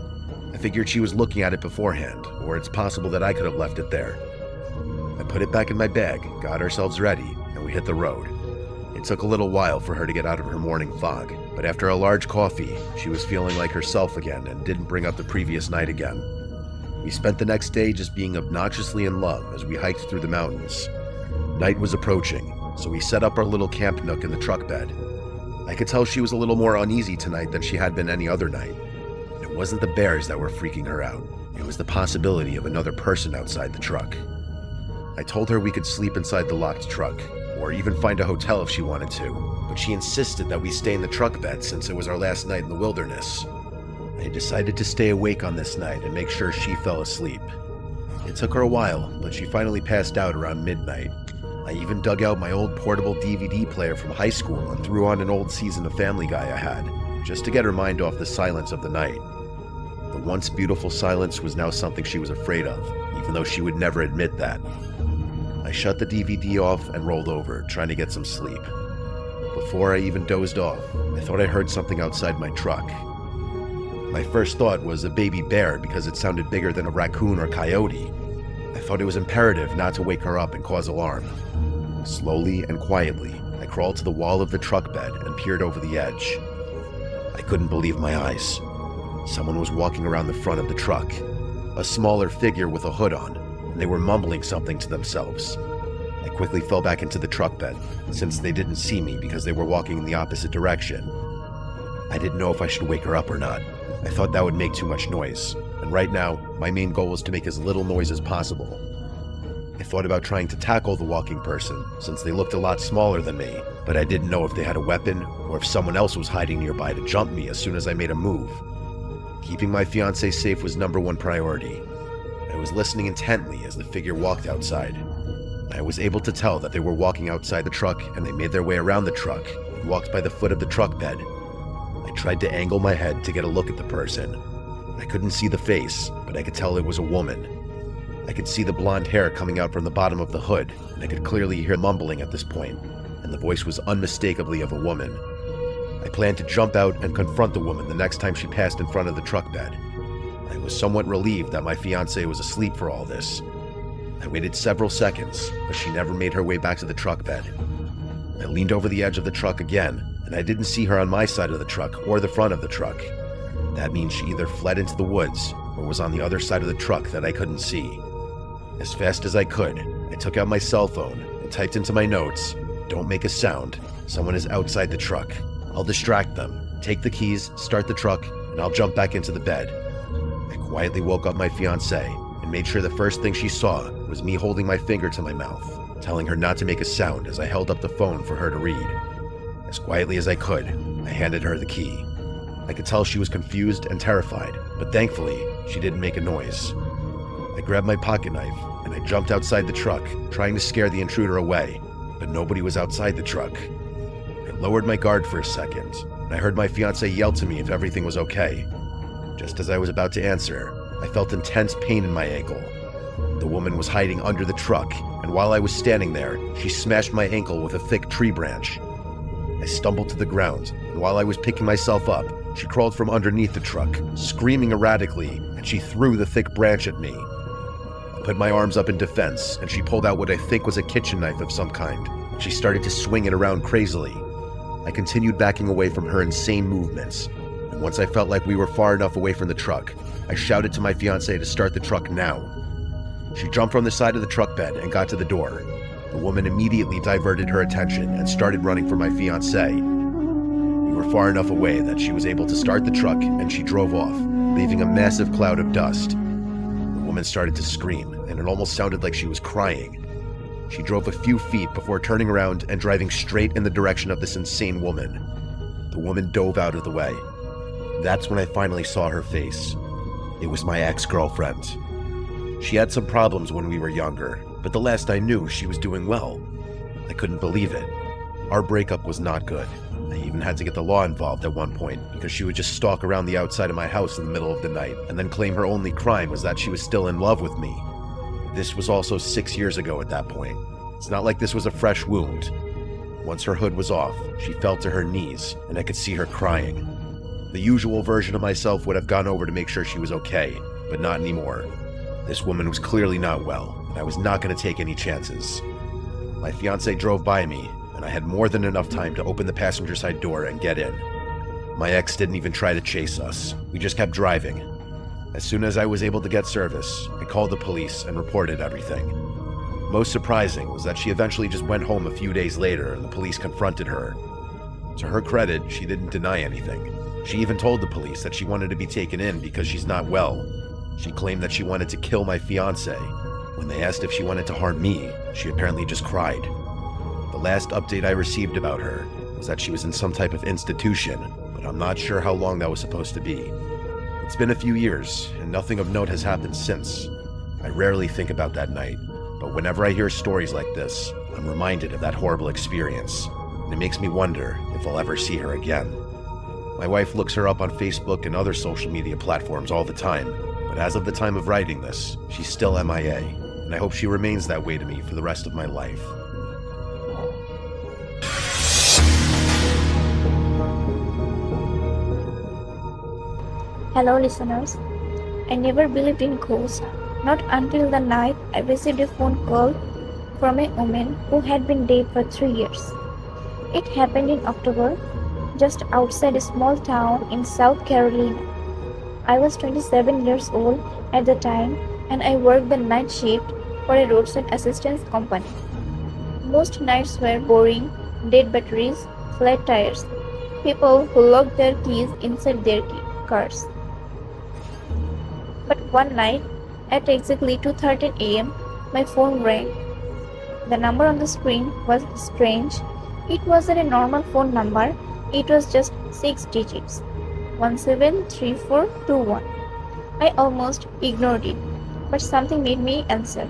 I figured she was looking at it beforehand, or it's possible that I could have left it there. I put it back in my bag, got ourselves ready, and we hit the road. It took a little while for her to get out of her morning fog, but after a large coffee, she was feeling like herself again and didn't bring up the previous night again. We spent the next day just being obnoxiously in love as we hiked through the mountains. Night was approaching, so we set up our little camp nook in the truck bed. I could tell she was a little more uneasy tonight than she had been any other night. It wasn't the bears that were freaking her out. It was the possibility of another person outside the truck. I told her we could sleep inside the locked truck, or even find a hotel if she wanted to, but she insisted that we stay in the truck bed since it was our last night in the wilderness. I decided to stay awake on this night and make sure she fell asleep. It took her a while, but she finally passed out around midnight. I even dug out my old portable DVD player from high school and threw on an old season of Family Guy I had, just to get her mind off the silence of the night. The once beautiful silence was now something she was afraid of, even though she would never admit that. I shut the DVD off and rolled over, trying to get some sleep. Before I even dozed off, I thought I heard something outside my truck. My first thought was a baby bear because it sounded bigger than a raccoon or coyote. I thought it was imperative not to wake her up and cause alarm. Slowly and quietly, I crawled to the wall of the truck bed and peered over the edge. I couldn't believe my eyes. Someone was walking around the front of the truck, a smaller figure with a hood on, and they were mumbling something to themselves. I quickly fell back into the truck bed, since they didn't see me because they were walking in the opposite direction. I didn't know if I should wake her up or not. I thought that would make too much noise, and right now, my main goal was to make as little noise as possible. I thought about trying to tackle the walking person, since they looked a lot smaller than me, but I didn't know if they had a weapon, or if someone else was hiding nearby to jump me as soon as I made a move. Keeping my fiancée safe was #1 priority. I was listening intently as the figure walked outside. I was able to tell that they were walking outside the truck, and they made their way around the truck and walked by the foot of the truck bed. I tried to angle my head to get a look at the person. I couldn't see the face, but I could tell it was a woman. I could see the blonde hair coming out from the bottom of the hood, and I could clearly hear mumbling at this point, and the voice was unmistakably of a woman. I planned to jump out and confront the woman the next time she passed in front of the truck bed. I was somewhat relieved that my fiancée was asleep for all this. I waited several seconds, but she never made her way back to the truck bed. I leaned over the edge of the truck again, and I didn't see her on my side of the truck or the front of the truck. That means she either fled into the woods or was on the other side of the truck that I couldn't see. As fast as I could, I took out my cell phone and typed into my notes, "Don't make a sound. Someone is outside the truck. I'll distract them, take the keys, start the truck, and I'll jump back into the bed." I quietly woke up my fiancée and made sure the first thing she saw was me holding my finger to my mouth, telling her not to make a sound as I held up the phone for her to read. As quietly as I could, I handed her the key. I could tell she was confused and terrified, but thankfully, she didn't make a noise. I grabbed my pocket knife and I jumped outside the truck, trying to scare the intruder away, but nobody was outside the truck. I lowered my guard for a second, and I heard my fiancée yell to me if everything was okay. Just as I was about to answer, I felt intense pain in my ankle. The woman was hiding under the truck, and while I was standing there, she smashed my ankle with a thick tree branch. I stumbled to the ground, and while I was picking myself up, she crawled from underneath the truck, screaming erratically, and she threw the thick branch at me. I put my arms up in defense, and she pulled out what I think was a kitchen knife of some kind. She started to swing it around crazily. I continued backing away from her insane movements, and once I felt like we were far enough away from the truck, I shouted to my fiancée to start the truck now. She jumped from the side of the truck bed and got to the door. The woman immediately diverted her attention and started running for my fiancé. We were far enough away that she was able to start the truck, and she drove off, leaving a massive cloud of dust. The woman started to scream, and it almost sounded like she was crying. She drove a few feet before turning around and driving straight in the direction of this insane woman. The woman dove out of the way. That's when I finally saw her face. It was my ex-girlfriend. She had some problems when we were younger, but the last I knew, she was doing well. I couldn't believe it. Our breakup was not good. I even had to get the law involved at one point because she would just stalk around the outside of my house in the middle of the night and then claim her only crime was that she was still in love with me. This was also 6 years ago at that point. It's not like this was a fresh wound. Once her hood was off, she fell to her knees and I could see her crying. The usual version of myself would have gone over to make sure she was okay, but not anymore. This woman was clearly not well, and I was not going to take any chances. My fiancé drove by me, and I had more than enough time to open the passenger side door and get in. My ex didn't even try to chase us. We just kept driving. As soon as I was able to get service, I called the police and reported everything. Most surprising was that she eventually just went home a few days later and the police confronted her. To her credit, she didn't deny anything. She even told the police that she wanted to be taken in because she's not well. She claimed that she wanted to kill my fiancé. When they asked if she wanted to harm me, she apparently just cried. The last update I received about her was that she was in some type of institution, but I'm not sure how long that was supposed to be. It's been a few years, and nothing of note has happened since. I rarely think about that night, but whenever I hear stories like this, I'm reminded of that horrible experience, and it makes me wonder if I'll ever see her again. My wife looks her up on Facebook and other social media platforms all the time, but as of the time of writing this, she's still MIA, and I hope she remains that way to me for the rest of my life. Hello listeners, I never believed in ghosts, not until the night I received a phone call from a woman who had been dead for 3 years. It happened in October, just outside a small town in South Carolina. I was 27 years old at the time and I worked the night shift for a roadside assistance company. Most nights were boring, dead batteries, flat tires, people who locked their keys inside their cars. But one night, at exactly 2:13 a.m., my phone rang. The number on the screen was strange. It wasn't a normal phone number, it was just 6 digits. 173421. I almost ignored it, but something made me answer.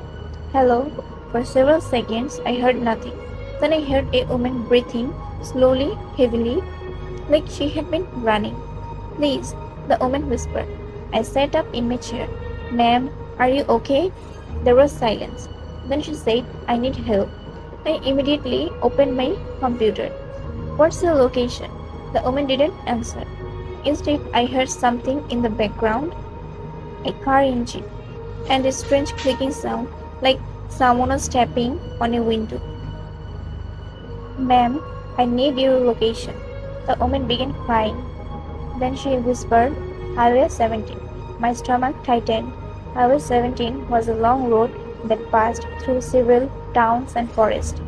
Hello. For several seconds, I heard nothing. Then I heard a woman breathing slowly, heavily, like she had been running. Please, the woman whispered. I sat up in my chair. Ma'am, are you okay? There was silence. Then she said, I need help. I immediately opened my computer. What's your location? The woman didn't answer. Instead, I heard something in the background, a car engine, and a strange clicking sound like someone was tapping on a window. Ma'am, I need your location. The woman began crying. Then she whispered, Highway 17. My stomach tightened. Highway 17 was a long road that passed through several towns and forests.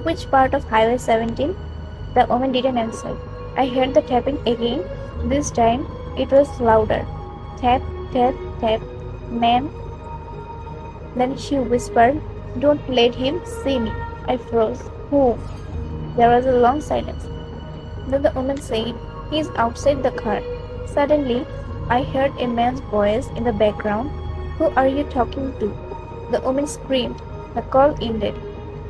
Which part of Highway 17? The woman didn't answer. I heard the tapping again. This time it was louder. Tap, tap, tap. Ma'am. Then she whispered, Don't let him see me. I froze. Who? There was a long silence. Then the woman said, He is outside the car. Suddenly, I heard a man's voice in the background. Who are you talking to? The woman screamed. The call ended.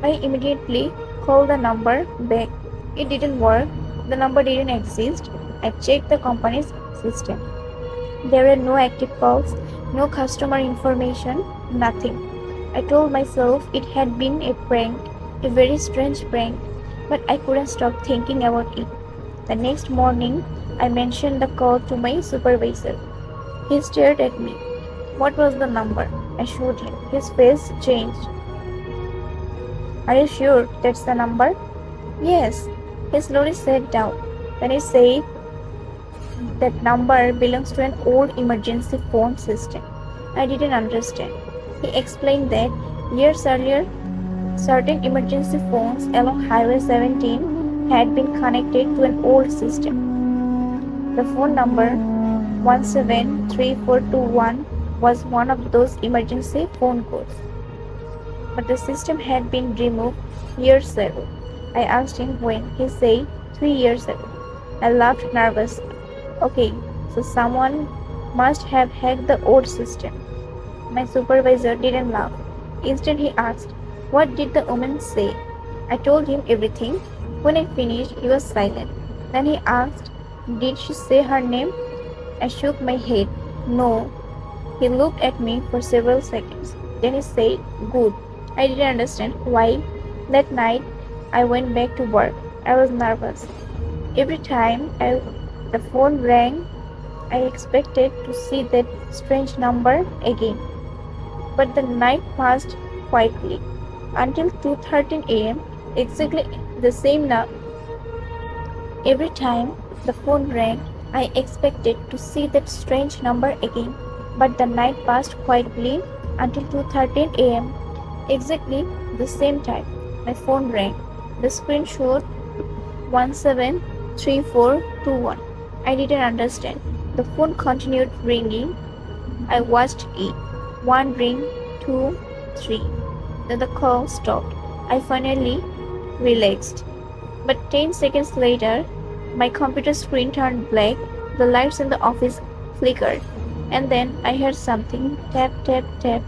I immediately called the number back. It didn't work. The number didn't exist. I checked the company's system. There were no active calls, no customer information, nothing. I told myself it had been a prank, a very strange prank, but I couldn't stop thinking about it. The next morning, I mentioned the call to my supervisor. He stared at me. What was the number? I showed him. His face changed. Are you sure that's the number? Yes. He slowly sat down. Then he said, that number belongs to an old emergency phone system. I didn't understand. He explained that years earlier, certain emergency phones along Highway 17 had been connected to an old system. The phone number 173421 was one of those emergency phone codes. But the system had been removed years ago. I asked him when. He said 3 years ago. I laughed nervously. Okay, so someone must have hacked the old system. My supervisor didn't laugh. Instead, he asked, What did the woman say? I told him everything. When I finished, he was silent. Then he asked, "Did she say her name?" I shook my head. "No." He looked at me for several seconds. Then he said, "Good." I didn't understand why. That night, I went back to work. I was nervous. Every time the phone rang, I expected to see that strange number again. But the night passed quietly until 2:13 a.m. Exactly the same now. Every time the phone rang, I expected to see that strange number again. But the night passed quietly until 2:13 a.m. Exactly the same time. My phone rang. The screen showed 173421. I didn't understand. The phone continued ringing. I watched it. One ring, two, three. Then the call stopped. I finally relaxed. But 10 seconds later, my computer screen turned black, the lights in the office flickered, and then I heard something tap, tap, tap.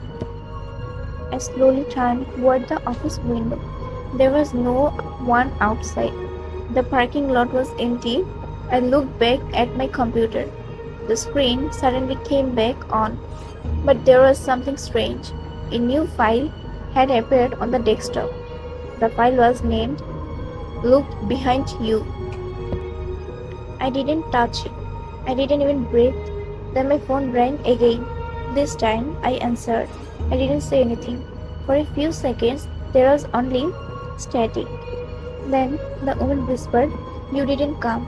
I slowly turned toward the office window. There was no one outside. The parking lot was empty. I looked back at my computer. The screen suddenly came back on, but there was something strange. A new file had appeared on the desktop. The file was named "Look Behind You." I didn't touch it. I didn't even breathe. Then my phone rang again. This time I answered. I didn't say anything. For a few seconds there was only static. Then the woman whispered, "You didn't come."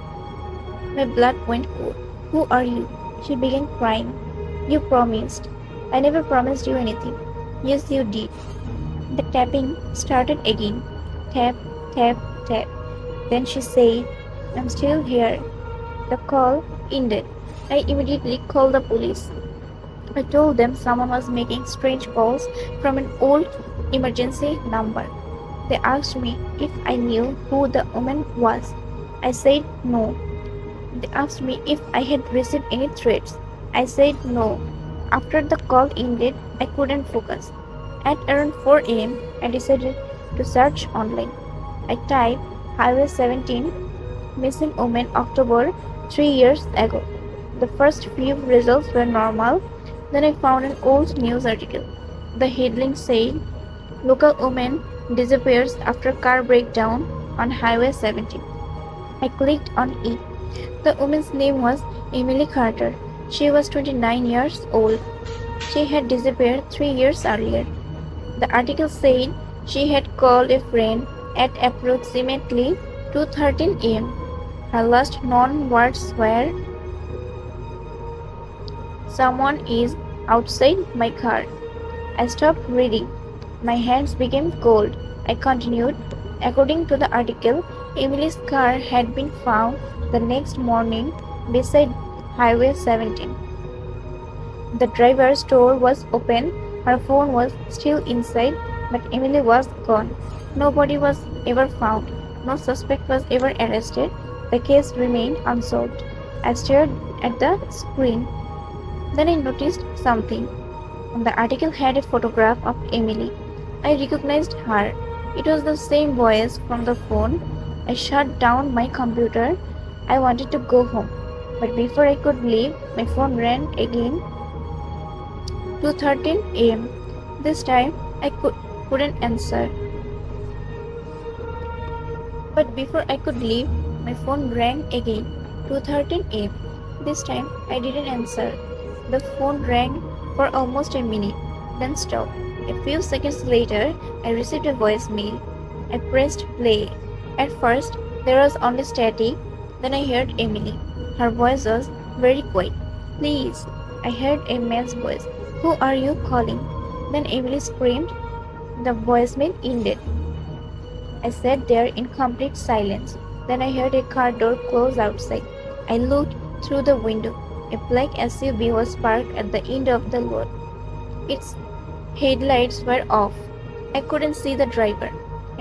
My blood went cold. "Who are you?" She began crying. "You promised." "I never promised you anything." "Yes, you did." The tapping started again. Tap, tap, tap. Then she said, "I'm still here." The call ended. I immediately called the police. I told them someone was making strange calls from an old emergency number. They asked me if I knew who the woman was. I said no. They asked me if I had received any threats. I said no. After the call ended, I couldn't focus. At around 4 a.m., I decided to search online. I typed Highway 17 missing woman October 3 years ago. The first few results were normal. Then I found an old news article. The headline said, "Local woman disappears after car breakdown on Highway 17." I clicked on it. The woman's name was Emily Carter. She was 29 years old. She had disappeared 3 years earlier. The article said she had called a friend at approximately 2:13 a.m. Her last known words were, "Someone is outside my car." I stopped reading. My hands became cold. I continued. According to the article, Emily's car had been found the next morning beside Highway 17. The driver's door was open. Her phone was still inside, but Emily was gone. Nobody was ever found. No suspect was ever arrested. The case remained unsolved. I stared at the screen. Then I noticed something. The article had a photograph of Emily. I recognized her. It was the same voice from the phone. I shut down my computer. I wanted to go home. But before I could leave, my phone rang again. 2:13 a.m. This time I couldn't answer. But before I could leave, my phone rang again. 2:13 a.m. This time I didn't answer. The phone rang for almost a minute, then stopped. A few seconds later, I received a voicemail. I pressed play. At first, there was only static. Then I heard Emily. Her voice was very quiet. "Please." I heard a man's voice. "Who are you calling?" Then Emily screamed. The voicemail ended. I sat there in complete silence. Then I heard a car door close outside. I looked through the window. A black SUV was parked at the end of the road. Its headlights were off. I couldn't see the driver.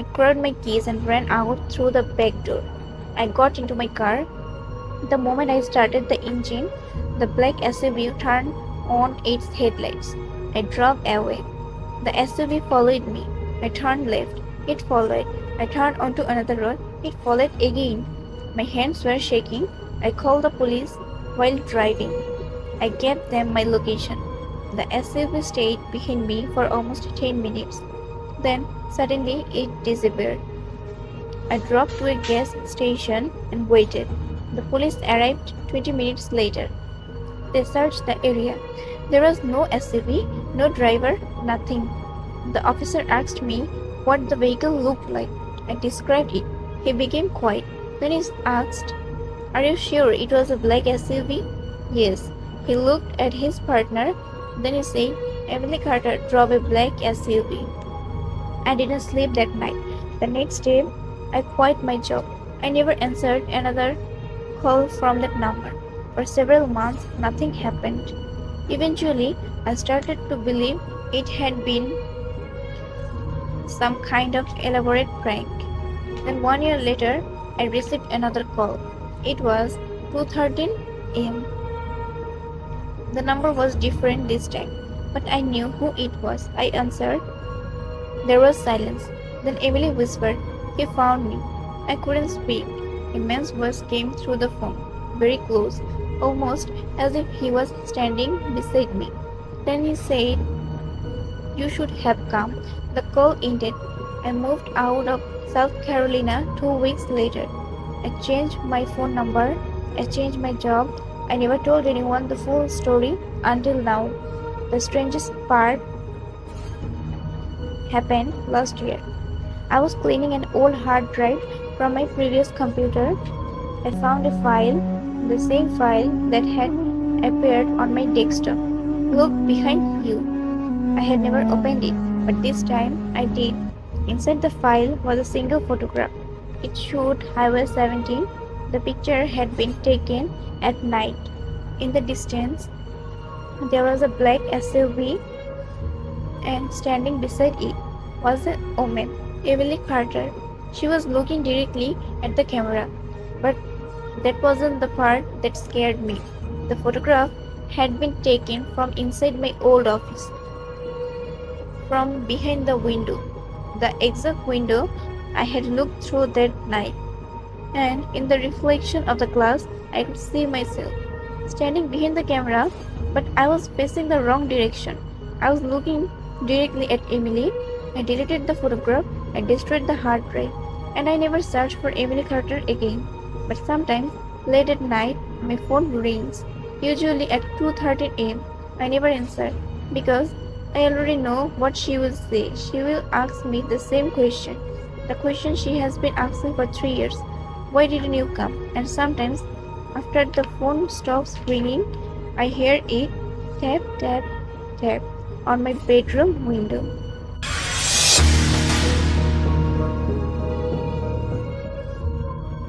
I grabbed my keys and ran out through the back door. I got into my car. The moment I started the engine, the black SUV turned on its headlights. I drove away. The SUV followed me. I turned left. It followed. I turned onto another road. It followed again. My hands were shaking. I called the police while driving. I gave them my location. The SUV stayed behind me for almost 10 minutes. Then suddenly it disappeared. I drove to a gas station and waited. The police arrived 20 minutes later. They searched the area. There was no SUV, no driver, nothing. The officer asked me what the vehicle looked like. I described it. He became quiet. Then he asked, "Are you sure it was a black SUV?" "Yes." He looked at his partner. Then he said, "Emily Carter drove a black SUV." I didn't sleep that night. The next day, I quit my job. I never answered another call from that number. For several months, nothing happened. Eventually, I started to believe it had been some kind of elaborate prank. Then 1 year later, I received another call. It was 2:13 am. The number was different this time, but I knew who it was. I answered. There was silence. Then Emily whispered, "He found me." I couldn't speak. A man's voice came through the phone, very close, almost as if he was standing beside me. Then he said, "You should have come." The call ended. I moved out of South Carolina 2 weeks later. I changed my phone number. I changed my job. I never told anyone the full story until now. The strangest part happened last year. I was cleaning an old hard drive from my previous computer. I found a file, the same file that had appeared on my desktop. Look behind you. I had never opened it, but this time I did. Inside the file was a single photograph. It showed Highway 17. The picture had been taken at night. In the distance, there was a black SUV, and standing beside it was a woman, Emily Carter. She was looking directly at the camera, but that wasn't the part that scared me. The photograph had been taken from inside my old office, from behind the window, the exact window I had looked through that night. And in the reflection of the glass, I could see myself standing behind the camera, but I was facing the wrong direction. I was looking directly at Emily. I deleted the photograph, I destroyed the hard drive, and I never searched for Emily Carter again. But sometimes, late at night, my phone rings, usually at 2:30 am. I never answer, because I already know what she will say. She will ask me the same question, the question she has been asking for 3 years. Why didn't you come? And sometimes, after the phone stops ringing, I hear it tap, tap, tap on my bedroom window.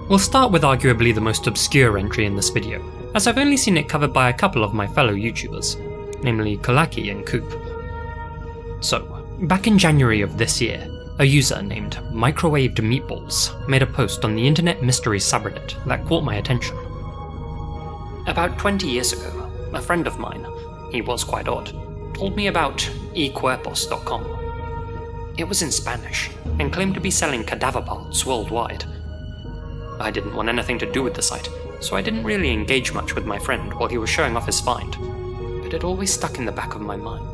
We'll start with arguably the most obscure entry in this video, as I've only seen it covered by a couple of my fellow YouTubers, namely Kolaki and Coop. So, back in January of this year, a user named Microwaved Meatballs made a post on the internet mystery subreddit that caught my attention. About 20 years ago, a friend of mine, he was quite odd, told me about ecuerpos.com. It was in Spanish, and claimed to be selling cadaver parts worldwide. I didn't want anything to do with the site, so I didn't really engage much with my friend while he was showing off his find, but it always stuck in the back of my mind.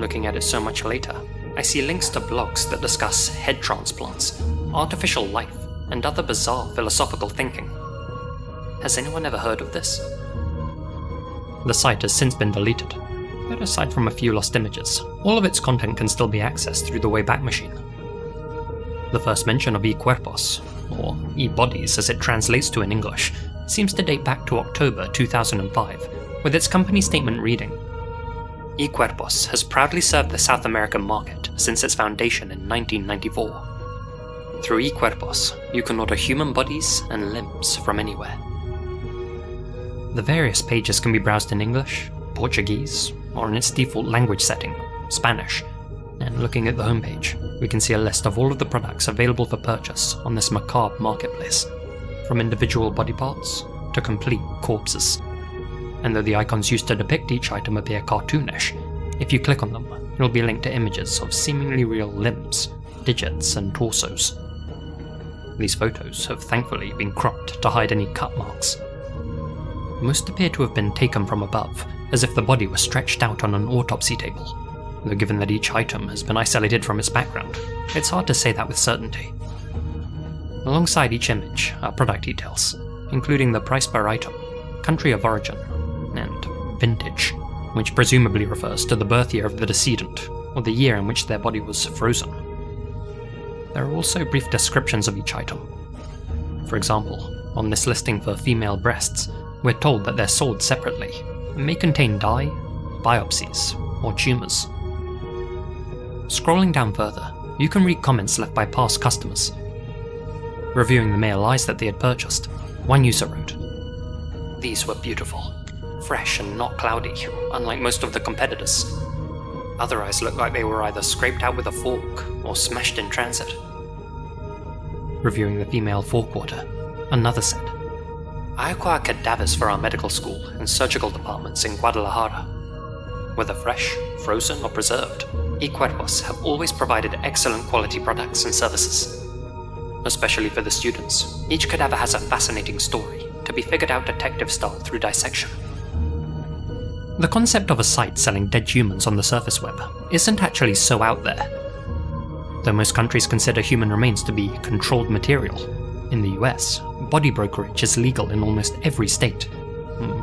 Looking at it so much later, I see links to blogs that discuss head transplants, artificial life, and other bizarre philosophical thinking. Has anyone ever heard of this? The site has since been deleted, but aside from a few lost images, all of its content can still be accessed through the Wayback Machine. The first mention of ecuerpos, or e-bodies as it translates to in English, seems to date back to October 2005, with its company statement reading, "ecuerpos has proudly served the South American market since its foundation in 1994. Through ecuerpos, you can order human bodies and limbs from anywhere." The various pages can be browsed in English, Portuguese, or in its default language setting, Spanish, and looking at the homepage, we can see a list of all of the products available for purchase on this macabre marketplace, from individual body parts to complete corpses. And though the icons used to depict each item appear cartoonish, if you click on them, you'll be linked to images of seemingly real limbs, digits, and torsos. These photos have thankfully been cropped to hide any cut marks. Most appear to have been taken from above, as if the body was stretched out on an autopsy table, though given that each item has been isolated from its background, it's hard to say that with certainty. Alongside each image are product details, including the price per item, country of origin, and vintage, which presumably refers to the birth year of the decedent, or the year in which their body was frozen. There are also brief descriptions of each item. For example, on this listing for female breasts, we're told that they're sold separately and may contain dye, biopsies, or tumours. Scrolling down further, you can read comments left by past customers. Reviewing the male eyes that they had purchased, one user wrote, "These were beautiful, fresh and not cloudy, unlike most of the competitors. Other eyes looked like they were either scraped out with a fork or smashed in transit." Reviewing the female forequarter, another said, "I acquire cadavers for our medical school and surgical departments in Guadalajara. Whether fresh, frozen, or preserved, Equerpos have always provided excellent quality products and services. Especially for the students, each cadaver has a fascinating story to be figured out detective-style through dissection." The concept of a site selling dead humans on the surface web isn't actually so out there. Though most countries consider human remains to be controlled material, in the US, body brokerage is legal in almost every state,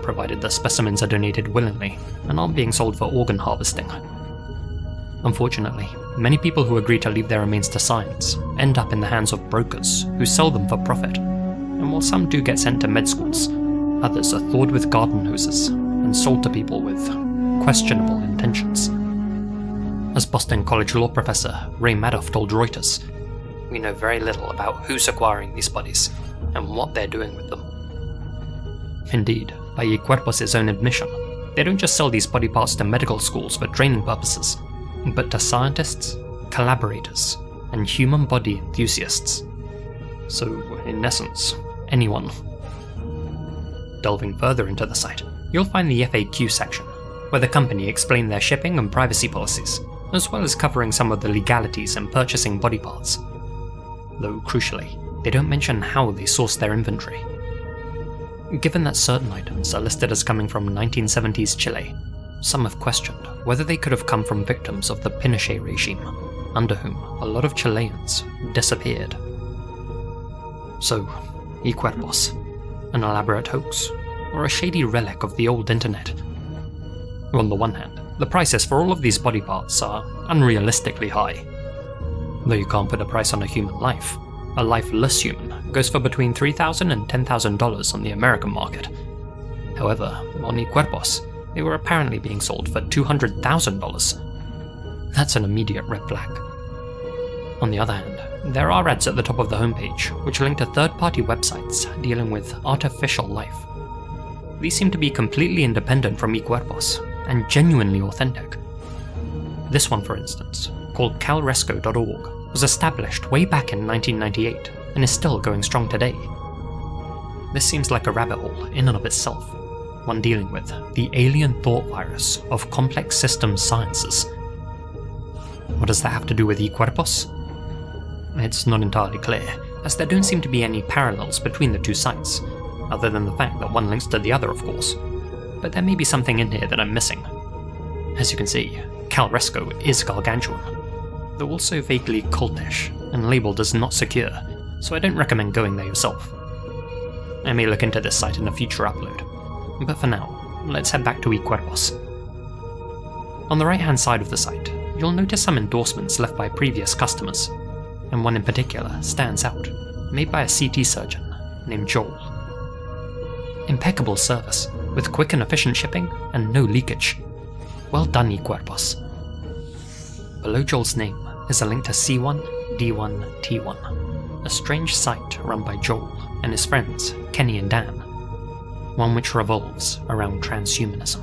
provided the specimens are donated willingly and aren't being sold for organ harvesting. Unfortunately, many people who agree to leave their remains to science end up in the hands of brokers who sell them for profit, and while some do get sent to med schools, others are thawed with garden hoses and sold to people with questionable intentions. As Boston College law professor Ray Madoff told Reuters, "We know very little about who's acquiring these bodies and what they're doing with them." Indeed, by Equerpos' own admission, they don't just sell these body parts to medical schools for training purposes, but to scientists, collaborators, and human body enthusiasts. So, in essence, anyone. Delving further into the site, you'll find the FAQ section, where the company explain their shipping and privacy policies, as well as covering some of the legalities in purchasing body parts. Though crucially, they don't mention how they source their inventory. Given that certain items are listed as coming from 1970s Chile, some have questioned whether they could have come from victims of the Pinochet regime, under whom a lot of Chileans disappeared. So, Equerpos, an elaborate hoax, or a shady relic of the old internet? On the one hand, the prices for all of these body parts are unrealistically high. Though you can't put a price on a human life, a lifeless human goes for between $3,000 and $10,000 on the American market. However, on Equerpos, they were apparently being sold for $200,000. That's an immediate red flag. On the other hand, there are ads at the top of the homepage which link to third-party websites dealing with artificial life. These seem to be completely independent from Equerpos and genuinely authentic. This one, for instance, called calresco.org, was established way back in 1998 and is still going strong today. This seems like a rabbit hole in and of itself, one dealing with the alien thought virus of complex systems sciences. What does that have to do with Equerpos? It's not entirely clear, as there don't seem to be any parallels between the two sites, other than the fact that one links to the other, of course. But there may be something in here that I'm missing. As you can see, Calresco is gargantuan, though also vaguely cultish and labelled as not secure, so I don't recommend going there yourself. I may look into this site in a future upload, but for now, let's head back to Equerpos. On the right-hand side of the site, you'll notice some endorsements left by previous customers, and one in particular stands out, made by a CT surgeon named Joel. Impeccable service, with quick and efficient shipping and no leakage. Well done, Equerpos. Below Joel's name is a link to C1D1T1, a strange site run by Joel and his friends Kenny and Dan, one which revolves around transhumanism.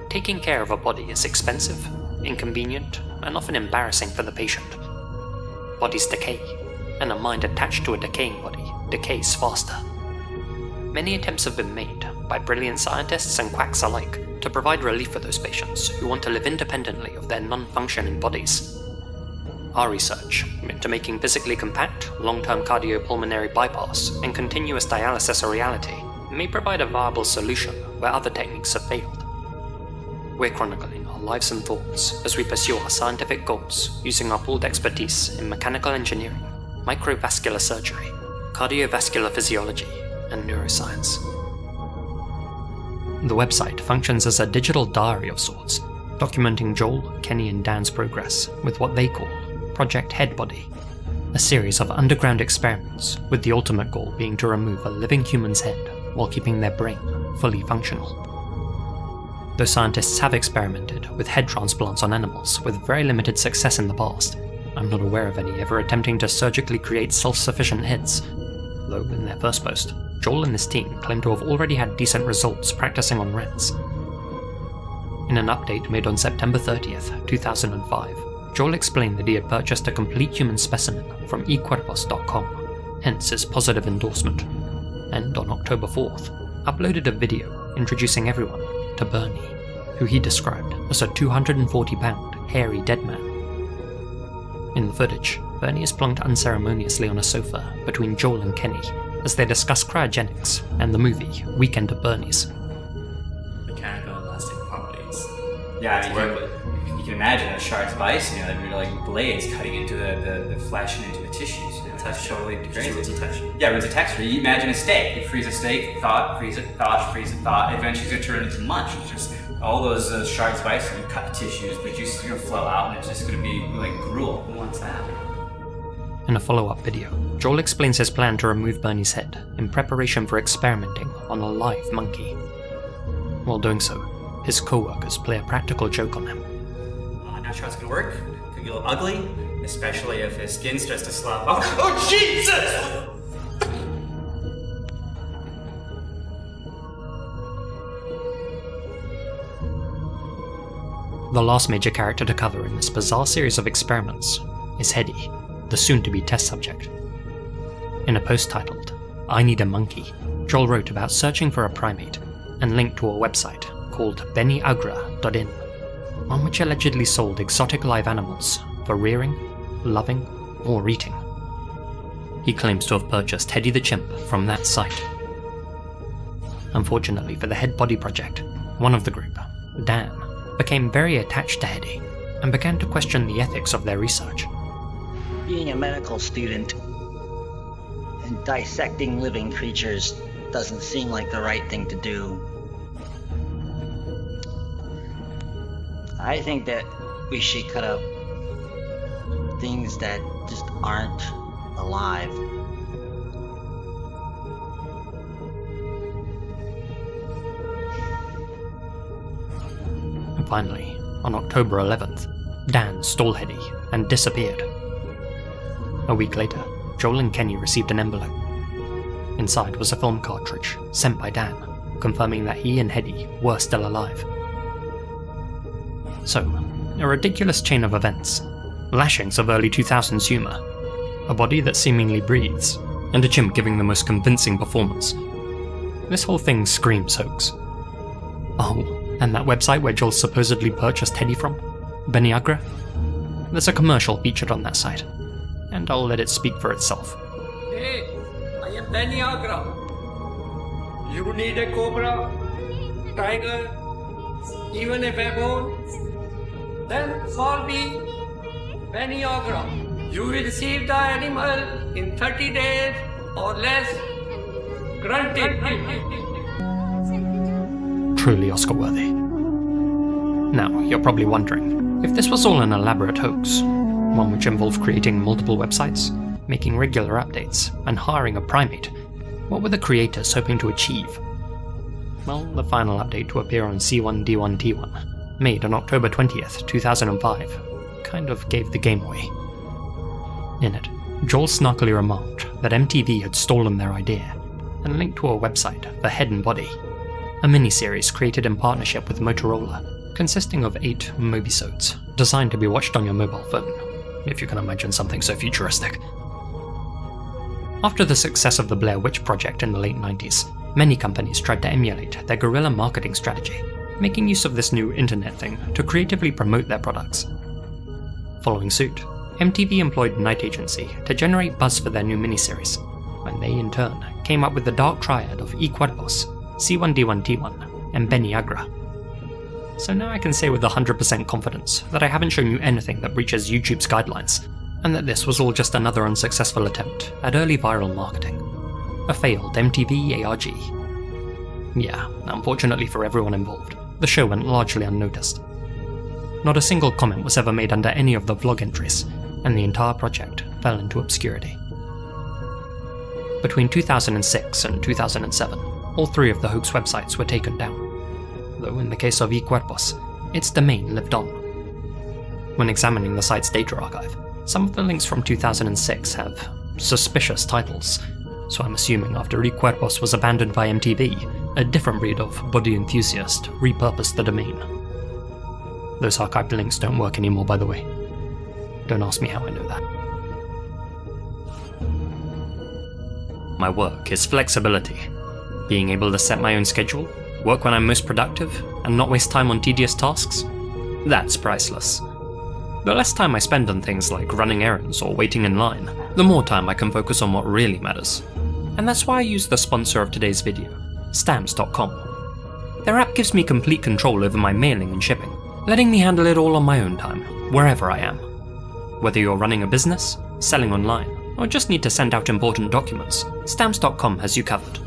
Taking care of a body is expensive, inconvenient, and often embarrassing for the patient. Bodies decay, and a mind attached to a decaying body decays faster. Many attempts have been made by brilliant scientists and quacks alike to provide relief for those patients who want to live independently of their non-functioning bodies. Our research into making physically compact, long-term cardiopulmonary bypass and continuous dialysis a reality may provide a viable solution where other techniques have failed. We're chronicling our lives and thoughts as we pursue our scientific goals using our pooled expertise in mechanical engineering, microvascular surgery, cardiovascular physiology, and neuroscience. The website functions as a digital diary of sorts, documenting Joel, Kenny, and Dan's progress with what they call Project Headbody, a series of underground experiments with the ultimate goal being to remove a living human's head while keeping their brain fully functional. Though scientists have experimented with head transplants on animals with very limited success in the past, I'm not aware of any ever attempting to surgically create self-sufficient heads, though in their first post, Joel and his team claim to have already had decent results practicing on rats. In an update made on September 30th, 2005, Joel explained that he had purchased a complete human specimen from ecuerpos.com, hence his positive endorsement, and on October 4th, uploaded a video introducing everyone to Bernie, who he described as a 240-pound, hairy dead man. In the footage, Bernie is plonked unceremoniously on a sofa between Joel and Kenny as they discuss cryogenics and the movie Weekend at Bernie's. Mechanical and elastic properties. Yeah, I mean, you can imagine a shards of ice, that would be like blades cutting into the flesh and into the tissues. That's totally crazy. Roots of texture. Yeah, roots of texture. You imagine a steak. You freeze a steak, thaw, freeze it, thaw, freeze it, thaw. Eventually, it's gonna turn into mush. It's just all those shards of ice are gonna cut the tissues. The juice is gonna flow out, and it's just gonna be like gruel. Who wants that? In a follow-up video, Joel explains his plan to remove Bernie's head in preparation for experimenting on a live monkey. While doing so, his co-workers play a practical joke on him. Not sure how it's gonna work. Could be a little ugly, especially if his skin starts to slough. Oh, Jesus! The last major character to cover in this bizarre series of experiments is Hedy, the soon-to-be test subject. In a post titled, "I Need a Monkey," Joel wrote about searching for a primate and linked to a website called beniagra.in, on which allegedly sold exotic live animals for rearing, loving, or eating. He claims to have purchased Hedy the chimp from that site. Unfortunately for the Head Body Project, one of the group, Dan, became very attached to Hedy and began to question the ethics of their research. Being a medical student and dissecting living creatures doesn't seem like the right thing to do. I think that we should cut up things that just aren't alive. And finally, on October 11th, Dan stole Hedy and disappeared. A week later, Joel and Kenny received an envelope. Inside was a film cartridge sent by Dan, confirming that he and Hedy were still alive. So, a ridiculous chain of events, lashings of early 2000s humour, a body that seemingly breathes, and a chimp giving the most convincing performance. This whole thing screams hoax. Oh, and that website where Joel supposedly purchased Hedy from? Beniagra? There's a commercial featured on that site, and I'll let it speak for itself. Hey, I am Beniagra. You need a cobra, tiger, even a baboon? Then call me Beniagra. You will receive the animal in 30 days or less. Granted. Truly Oscar-worthy. Now, you're probably wondering, if this was all an elaborate hoax, one which involved creating multiple websites, making regular updates, and hiring a primate, what were the creators hoping to achieve? Well, the final update to appear on C1D1T1, made on October 20th, 2005, kind of gave the game away. In it, Joel snarkily remarked that MTV had stolen their idea, and linked to a website for Head and Body, a miniseries created in partnership with Motorola, consisting of 8 mobisodes, designed to be watched on your mobile phone, if you can imagine something so futuristic. After the success of the Blair Witch Project in the late 90s, many companies tried to emulate their guerrilla marketing strategy, making use of this new internet thing to creatively promote their products. Following suit, MTV employed Night Agency to generate buzz for their new miniseries, when they in turn came up with the dark triad of Y Cuerpos, C1D1T1, and Benny Agra. So now I can say with 100% confidence that I haven't shown you anything that breaches YouTube's guidelines, and that this was all just another unsuccessful attempt at early viral marketing. A failed MTV ARG. Yeah, unfortunately for everyone involved, the show went largely unnoticed. Not a single comment was ever made under any of the vlog entries, and the entire project fell into obscurity. Between 2006 and 2007, all three of the hoax websites were taken down, though in the case of Y Cuerpos, its domain lived on. When examining the site's data archive, some of the links from 2006 have suspicious titles, so I'm assuming after Y Cuerpos was abandoned by MTV, a different breed of body enthusiast repurposed the domain. Those archived links don't work anymore, by the way. Don't ask me how I know that. My work is flexibility. Being able to set my own schedule, work when I'm most productive, and not waste time on tedious tasks? That's priceless. The less time I spend on things like running errands or waiting in line, the more time I can focus on what really matters. And that's why I use the sponsor of today's video, Stamps.com. Their app gives me complete control over my mailing and shipping, letting me handle it all on my own time, wherever I am. Whether you're running a business, selling online, or just need to send out important documents, Stamps.com has you covered.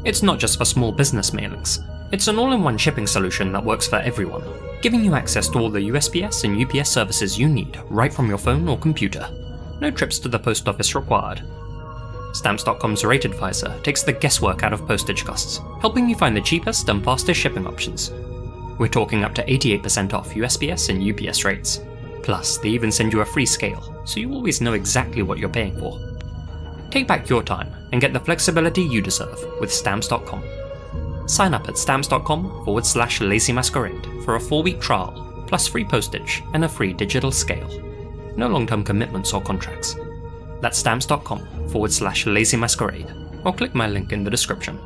It's not just for small business mailings, it's an all-in-one shipping solution that works for everyone, giving you access to all the USPS and UPS services you need right from your phone or computer. No trips to the post office required. Stamps.com's rate advisor takes the guesswork out of postage costs, helping you find the cheapest and fastest shipping options. We're talking up to 88% off USPS and UPS rates. Plus, they even send you a free scale, so you always know exactly what you're paying for. Take back your time and get the flexibility you deserve with Stamps.com. Sign up at stamps.com/lazymasquerade for a 4-week trial, plus free postage and a free digital scale. No long-term commitments or contracts. That's stamps.com/lazymasquerade, or click my link in the description.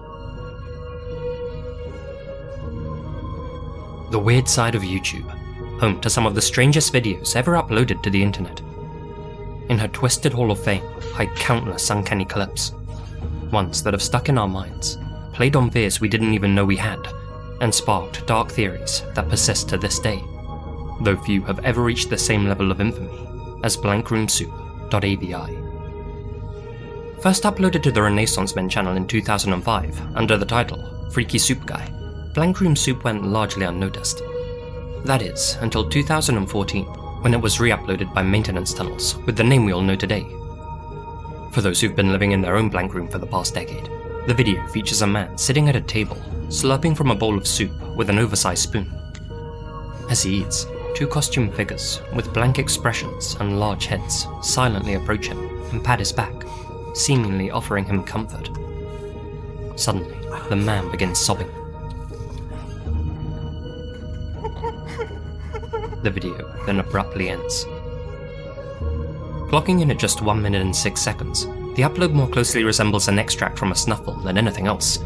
The weird side of YouTube, home to some of the strangest videos ever uploaded to the internet. In her twisted hall of fame hide countless uncanny clips, ones that have stuck in our minds, played on fears we didn't even know we had, and sparked dark theories that persist to this day, though few have ever reached the same level of infamy as blankroomsoup.avi. First uploaded to the Renaissance Men channel in 2005 under the title Freaky Soup Guy, Blank Room Soup went largely unnoticed. That is, until 2014, when it was re-uploaded by Maintenance Tunnels with the name we all know today. For those who've been living in their own blank room for the past decade, the video features a man sitting at a table, slurping from a bowl of soup with an oversized spoon. As he eats, 2 costume figures with blank expressions and large heads silently approach him and pat his back, seemingly offering him comfort. Suddenly, the man begins sobbing. The video then abruptly ends. Clocking in at just 1 minute and 6 seconds, the upload more closely resembles an extract from a snuffle than anything else.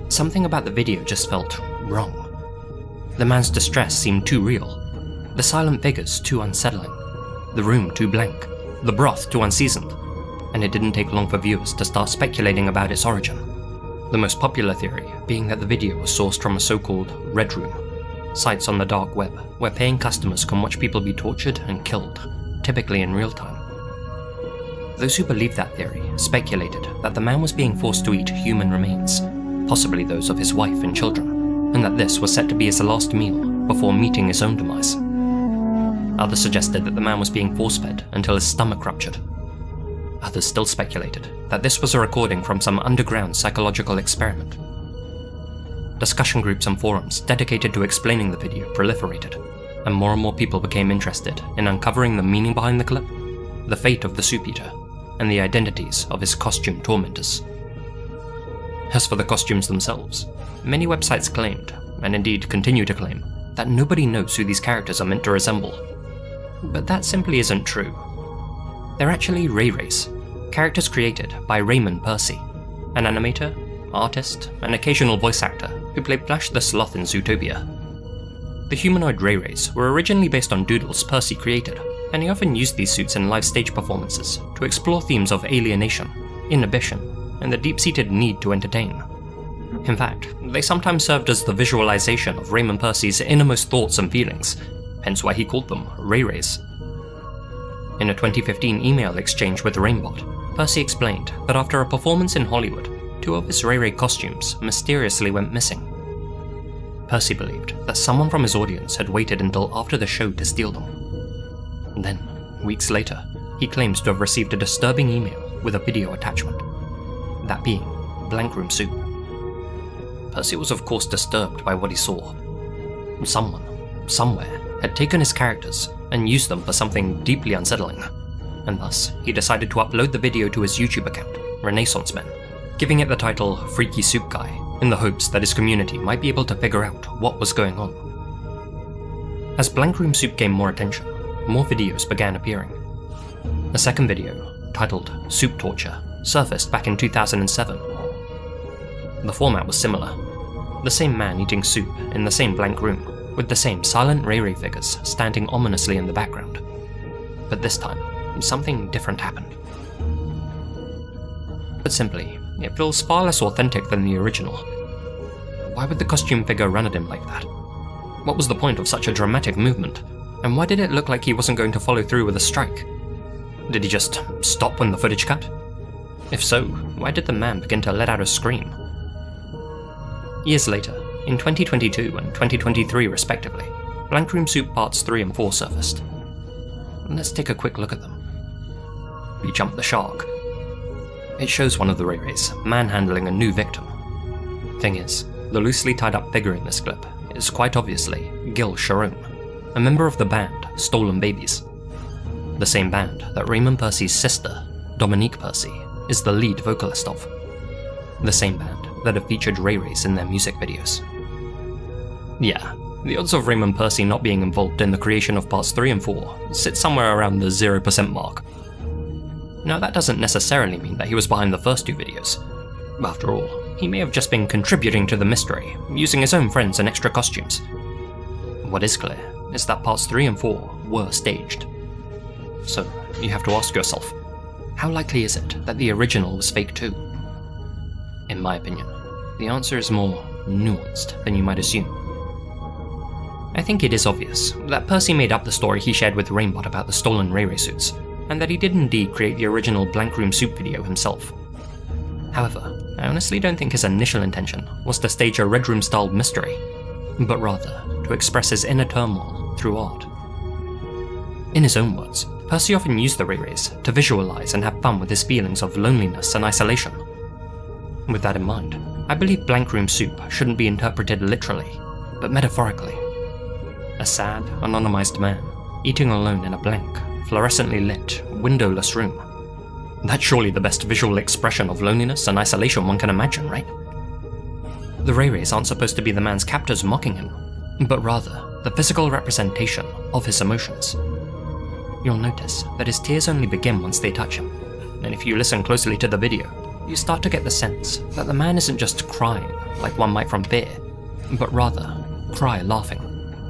Something about the video just felt wrong. The man's distress seemed too real, the silent figures too unsettling, the room too blank, the broth too unseasoned, and it didn't take long for viewers to start speculating about its origin. The most popular theory being that the video was sourced from a so-called Red Room, sites on the dark web where paying customers can watch people be tortured and killed, typically in real time. Those who believed that theory speculated that the man was being forced to eat human remains, possibly those of his wife and children, and that this was set to be his last meal before meeting his own demise. Others suggested that the man was being force-fed until his stomach ruptured. Others still speculated that this was a recording from some underground psychological experiment. Discussion groups and forums dedicated to explaining the video proliferated, and more people became interested in uncovering the meaning behind the clip, the fate of the soup eater, and the identities of his costume tormentors. As for the costumes themselves, many websites claimed, and indeed continue to claim, that nobody knows who these characters are meant to resemble. But that simply isn't true. They're actually Ray Rays, characters created by Raymond Percy, an animator, artist, and occasional voice actor who played Flash the Sloth in Zootopia. The humanoid Ray Rays were originally based on doodles Percy created, and he often used these suits in live stage performances to explore themes of alienation, inhibition, and the deep-seated need to entertain. In fact, they sometimes served as the visualization of Raymond Percy's innermost thoughts and feelings, hence why he called them Ray Rays. In a 2015 email exchange with Rainbot, Percy explained that after a performance in Hollywood, 2 of his Ray Ray costumes mysteriously went missing. Percy believed that someone from his audience had waited until after the show to steal them. Then, weeks later, he claims to have received a disturbing email with a video attachment, that being Blank Room Soup. Percy was of course disturbed by what he saw. Someone, somewhere, had taken his characters and used them for something deeply unsettling, and thus he decided to upload the video to his YouTube account, Renaissance Men, giving it the title Freaky Soup Guy, in the hopes that his community might be able to figure out what was going on. As Blank Room Soup gained more attention, more videos began appearing. A second video, titled Soup Torture, surfaced back in 2007. The format was similar. The same man eating soup in the same blank room, with the same silent Ray Ray figures standing ominously in the background. But this time, something different happened. Put simply, it feels far less authentic than the original. Why would the costume figure run at him like that? What was the point of such a dramatic movement? And why did it look like he wasn't going to follow through with a strike? Did he just stop when the footage cut? If so, why did the man begin to let out a scream? Years later, in 2022 and 2023 respectively, Blank Room Soup Parts 3 and 4 surfaced. Let's take a quick look at them. We jump the shark. It shows one of the Ray Rays manhandling a new victim. Thing is, the loosely tied up figure in this clip is quite obviously Gil Sharon, a member of the band Stolen Babies. The same band that Raymond Percy's sister, Dominique Percy, is the lead vocalist of. The same band that have featured Ray Rays in their music videos. Yeah, the odds of Raymond Percy not being involved in the creation of parts 3 and 4 sit somewhere around the 0% mark. Now that doesn't necessarily mean that he was behind the first 2 videos. After all, he may have just been contributing to the mystery, using his own friends and extra costumes. What is clear is that parts 3 and 4 were staged. So, you have to ask yourself, how likely is it that the original was fake too? In my opinion, the answer is more nuanced than you might assume. I think it is obvious that Percy made up the story he shared with Rainbot about the stolen Ray Ray suits, and that he did indeed create the original Blank Room Soup video himself. However, I honestly don't think his initial intention was to stage a Red Room-styled mystery, but rather to express his inner turmoil through art. In his own words, Percy often used the Ray Rays to visualize and have fun with his feelings of loneliness and isolation. With that in mind, I believe Blank Room Soup shouldn't be interpreted literally, but metaphorically. A sad, anonymized man, eating alone in a blank, fluorescently lit, windowless room. That's surely the best visual expression of loneliness and isolation one can imagine, right? The Ray Rays aren't supposed to be the man's captors mocking him, but rather the physical representation of his emotions. You'll notice that his tears only begin once they touch him, and if you listen closely to the video, you start to get the sense that the man isn't just crying like one might from fear, but rather cry laughing,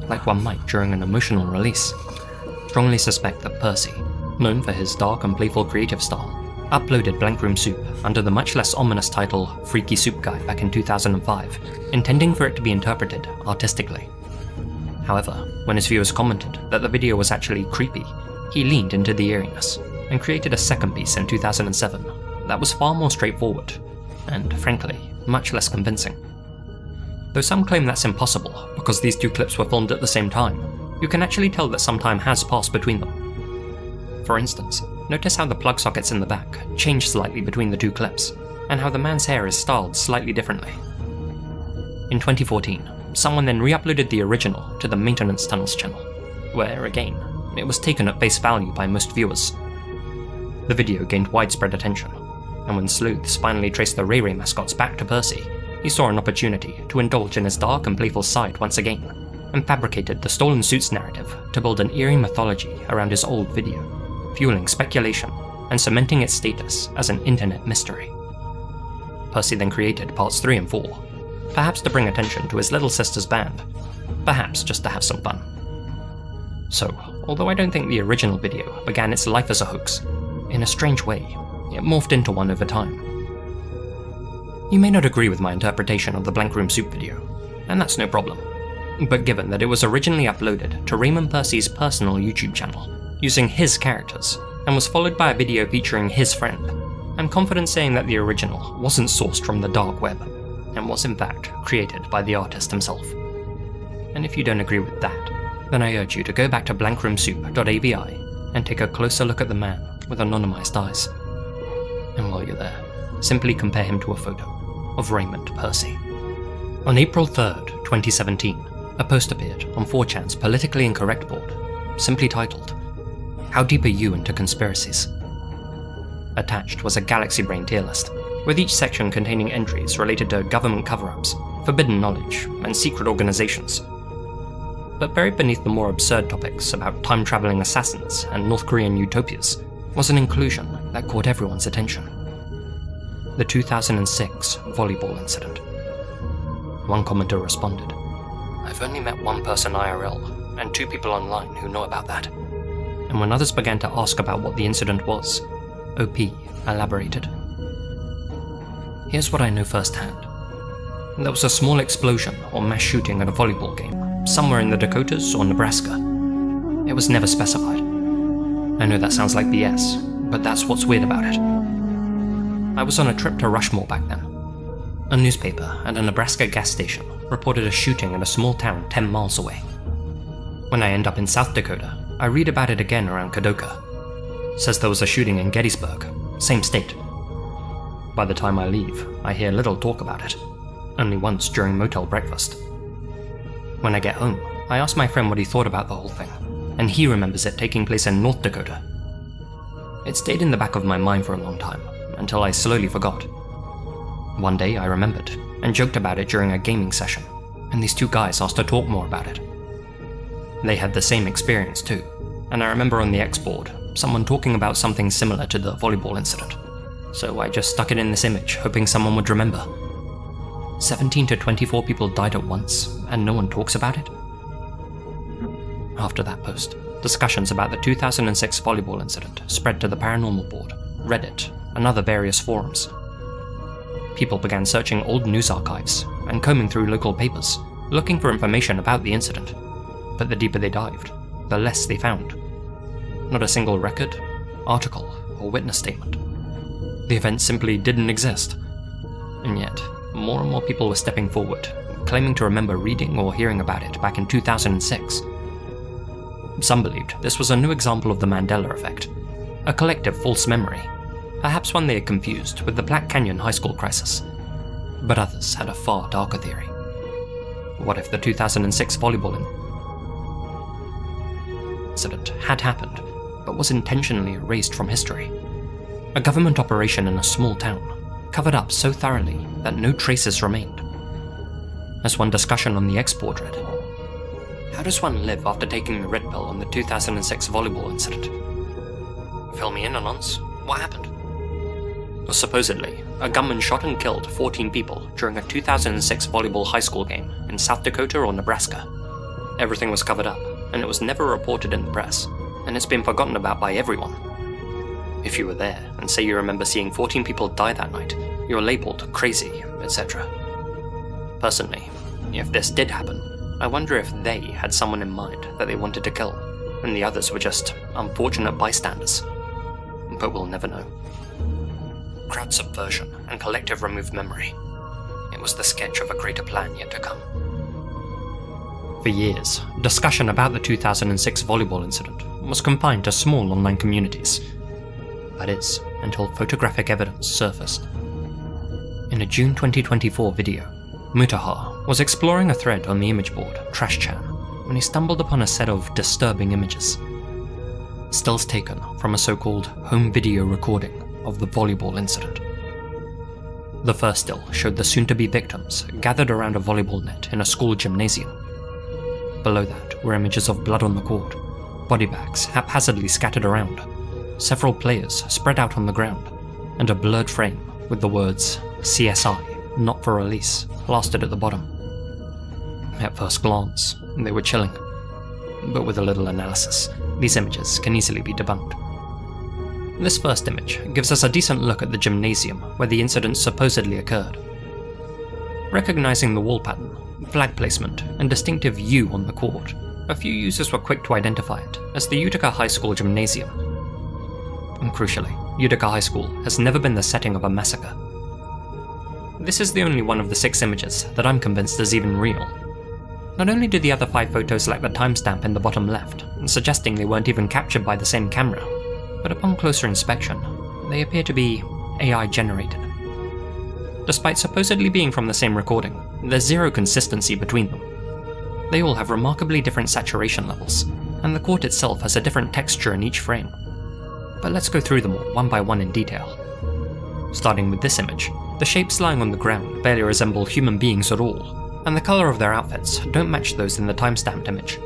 like one might during an emotional release. Strongly suspect that Percy, known for his dark and playful creative style, uploaded Blank Room Soup under the much less ominous title Freaky Soup Guy back in 2005, intending for it to be interpreted artistically. However, when his viewers commented that the video was actually creepy, he leaned into the eeriness and created a second piece in 2007 that was far more straightforward, and frankly, much less convincing. Though some claim that's impossible because these 2 clips were filmed at the same time, you can actually tell that some time has passed between them. For instance, notice how the plug sockets in the back change slightly between the 2 clips, and how the man's hair is styled slightly differently. In 2014, someone then re-uploaded the original to the Maintenance Tunnels channel, where, again, it was taken at face value by most viewers. The video gained widespread attention, and when sleuths finally traced the Ray Ray mascots back to Percy, he saw an opportunity to indulge in his dark and playful side once again, and fabricated the Stolen Suits narrative to build an eerie mythology around his old video, fueling speculation and cementing its status as an internet mystery. Percy then created parts 3 and 4, perhaps to bring attention to his little sister's band, perhaps just to have some fun. So, although I don't think the original video began its life as a hoax, in a strange way, it morphed into one over time. You may not agree with my interpretation of the Blank Room Soup video, and that's no problem. But given that it was originally uploaded to Raymond Percy's personal YouTube channel, using his characters, and was followed by a video featuring his friend, I'm confident saying that the original wasn't sourced from the dark web, and was in fact created by the artist himself. And if you don't agree with that, then I urge you to go back to blankroomsoup.avi and take a closer look at the man with anonymized eyes. And while you're there, simply compare him to a photo of Raymond Percy. On April 3rd, 2017, a post appeared on 4chan's politically incorrect board, simply titled, "How deep are you into conspiracies?" Attached was a Galaxy Brain tier list, with each section containing entries related to government cover-ups, forbidden knowledge, and secret organizations. But buried beneath the more absurd topics about time-traveling assassins and North Korean utopias was an inclusion that caught everyone's attention. The 2006 volleyball incident. One commenter responded, "I've only met one person IRL, and 2 people online who know about that." And when others began to ask about what the incident was, OP elaborated. Here's what I know firsthand. There was a small explosion or mass shooting at a volleyball game, somewhere in the Dakotas or Nebraska. It was never specified. I know that sounds like BS, but that's what's weird about it. I was on a trip to Rushmore back then. A newspaper at a Nebraska gas station reported a shooting in a small town 10 miles away. When I end up in South Dakota, I read about it again around Kadoka. Says there was a shooting in Gettysburg, same state. By the time I leave, I hear little talk about it, only once during motel breakfast. When I get home, I ask my friend what he thought about the whole thing, and he remembers it taking place in North Dakota. It stayed in the back of my mind for a long time, until I slowly forgot. One day I remembered, and joked about it during a gaming session, and these 2 guys asked to talk more about it. They had the same experience too, and I remember on the X board, someone talking about something similar to the volleyball incident, so I just stuck it in this image, hoping someone would remember. 17 to 24 people died at once, and no one talks about it? After that post, discussions about the 2006 volleyball incident spread to the paranormal board, Reddit, and other various forums. People began searching old news archives and combing through local papers, looking for information about the incident. But the deeper they dived, the less they found. Not a single record, article, or witness statement. The event simply didn't exist. And yet, more and more people were stepping forward, claiming to remember reading or hearing about it back in 2006. Some believed this was a new example of the Mandela effect, a collective false memory, perhaps one they had confused with the Black Canyon high school crisis. But others had a far darker theory. What if the 2006 volleyball incident had happened, but was intentionally erased from history? A government operation in a small town, covered up so thoroughly that no traces remained. As one discussion on the X board read, how does one live after taking the red pill on the 2006 volleyball incident? Fill me in, Anons. What happened? Well, supposedly, a gunman shot and killed 14 people during a 2006 volleyball high school game in South Dakota or Nebraska. Everything was covered up, and it was never reported in the press, and it's been forgotten about by everyone. If you were there and say you remember seeing 14 people die that night, you're labeled crazy, etc. Personally, if this did happen, I wonder if they had someone in mind that they wanted to kill, and the others were just unfortunate bystanders. But we'll never know. Crowd subversion and collective removed memory. It was the sketch of a greater plan yet to come. For years, discussion about the 2006 volleyball incident was confined to small online communities. That is, until photographic evidence surfaced. In a June 2024 video, Mutahar was exploring a thread on the image board, TrashChan, when he stumbled upon a set of disturbing images. Stills taken from a so-called home video recording of the volleyball incident. The first still showed the soon-to-be victims gathered around a volleyball net in a school gymnasium. Below that were images of blood on the court, body bags haphazardly scattered around, several players spread out on the ground, and a blurred frame with the words CSI, not for release, plastered at the bottom. At first glance, they were chilling, but with a little analysis, these images can easily be debunked. This first image gives us a decent look at the gymnasium where the incident supposedly occurred. Recognizing the wall pattern, flag placement, and distinctive U on the court, a few users were quick to identify it as the Utica High School gymnasium. And crucially, Utica High School has never been the setting of a massacre. This is the only one of the 6 images that I'm convinced is even real. Not only do the other 5 photos lack the timestamp in the bottom left, suggesting they weren't even captured by the same camera, but upon closer inspection, they appear to be AI generated. Despite supposedly being from the same recording, there's zero consistency between them. They all have remarkably different saturation levels, and the court itself has a different texture in each frame. But let's go through them all one by one in detail. Starting with this image, the shapes lying on the ground barely resemble human beings at all, and the colour of their outfits don't match those in the timestamped image.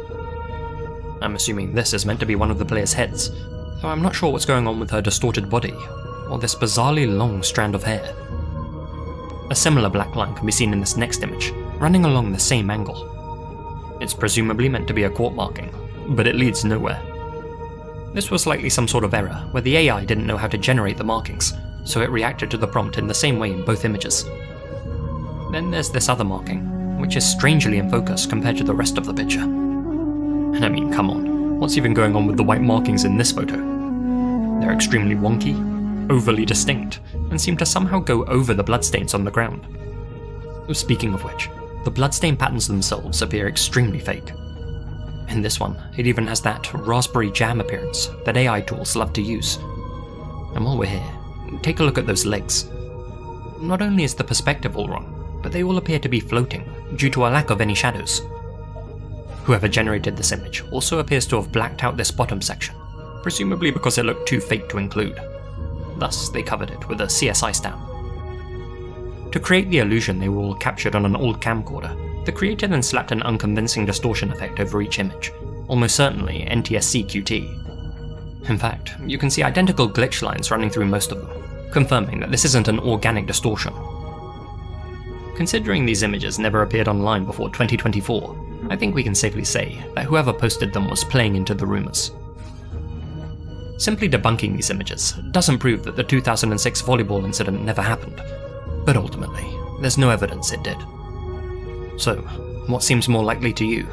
I'm assuming this is meant to be one of the players' heads, though I'm not sure what's going on with her distorted body, or this bizarrely long strand of hair. A similar black line can be seen in this next image, running along the same angle. It's presumably meant to be a court marking, but it leads nowhere. This was likely some sort of error, where the AI didn't know how to generate the markings, so it reacted to the prompt in the same way in both images. Then there's this other marking, which is strangely in focus compared to the rest of the picture. And I mean, come on, what's even going on with the white markings in this photo? They're extremely wonky, overly distinct, and seem to somehow go over the bloodstains on the ground. Speaking of which, the bloodstain patterns themselves appear extremely fake. In this one, it even has that raspberry jam appearance that AI tools love to use. And while we're here, take a look at those legs. Not only is the perspective all wrong, but they all appear to be floating due to a lack of any shadows. Whoever generated this image also appears to have blacked out this bottom section, presumably because it looked too fake to include. Thus, they covered it with a CSI stamp. To create the illusion they were all captured on an old camcorder, the creator then slapped an unconvincing distortion effect over each image, almost certainly NTSC QT. In fact, you can see identical glitch lines running through most of them, confirming that this isn't an organic distortion. Considering these images never appeared online before 2024, I think we can safely say that whoever posted them was playing into the rumours. Simply debunking these images doesn't prove that the 2006 volleyball incident never happened, but ultimately, there's no evidence it did. So, what seems more likely to you?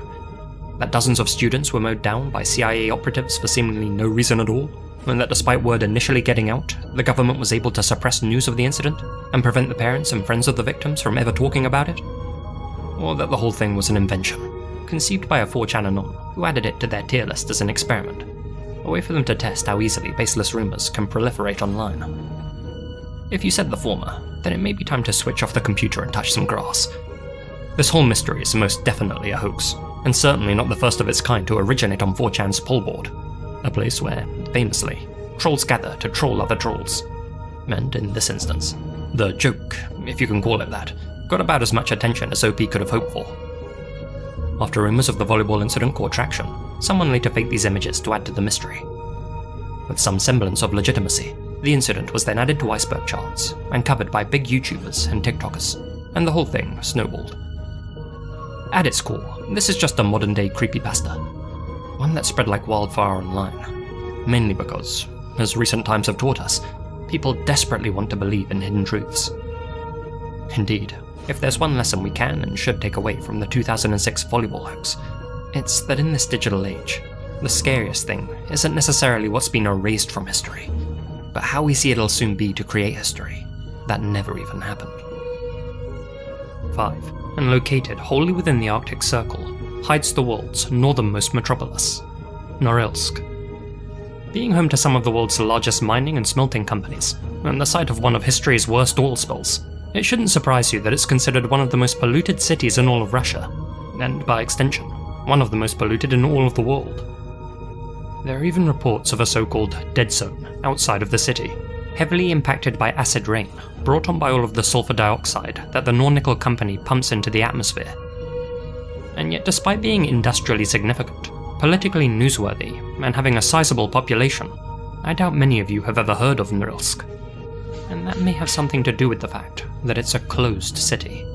That dozens of students were mowed down by CIA operatives for seemingly no reason at all, and that despite word initially getting out, the government was able to suppress news of the incident and prevent the parents and friends of the victims from ever talking about it? Or that the whole thing was an invention, conceived by a 4chan anon who added it to their tier list as an experiment, a way for them to test how easily baseless rumours can proliferate online. If you said the former, then it may be time to switch off the computer and touch some grass. This whole mystery is most definitely a hoax, and certainly not the first of its kind to originate on 4chan's poll board, a place where, famously, trolls gather to troll other trolls. And in this instance, the joke, if you can call it that, got about as much attention as OP could have hoped for. After rumours of the volleyball incident caught traction, someone later faked these images to add to the mystery. With some semblance of legitimacy, the incident was then added to iceberg charts and covered by big YouTubers and TikTokers, and the whole thing snowballed. At its core, this is just a modern-day creepypasta, one that spread like wildfire online, mainly because, as recent times have taught us, people desperately want to believe in hidden truths. Indeed, if there's one lesson we can and should take away from the 2006 volleyball hoax, it's that in this digital age, the scariest thing isn't necessarily what's been erased from history, but how easy it'll soon be to create history that never even happened. 5. And located wholly within the Arctic Circle, hides the world's northernmost metropolis, Norilsk. Being home to some of the world's largest mining and smelting companies, and the site of one of history's worst oil spills, it shouldn't surprise you that it's considered one of the most polluted cities in all of Russia, and by extension, one of the most polluted in all of the world. There are even reports of a so-called dead zone outside of the city, heavily impacted by acid rain brought on by all of the sulfur dioxide that the Nornickel company pumps into the atmosphere. And yet, despite being industrially significant, politically newsworthy, and having a sizable population, I doubt many of you have ever heard of Norilsk. And that may have something to do with the fact that it's a closed city.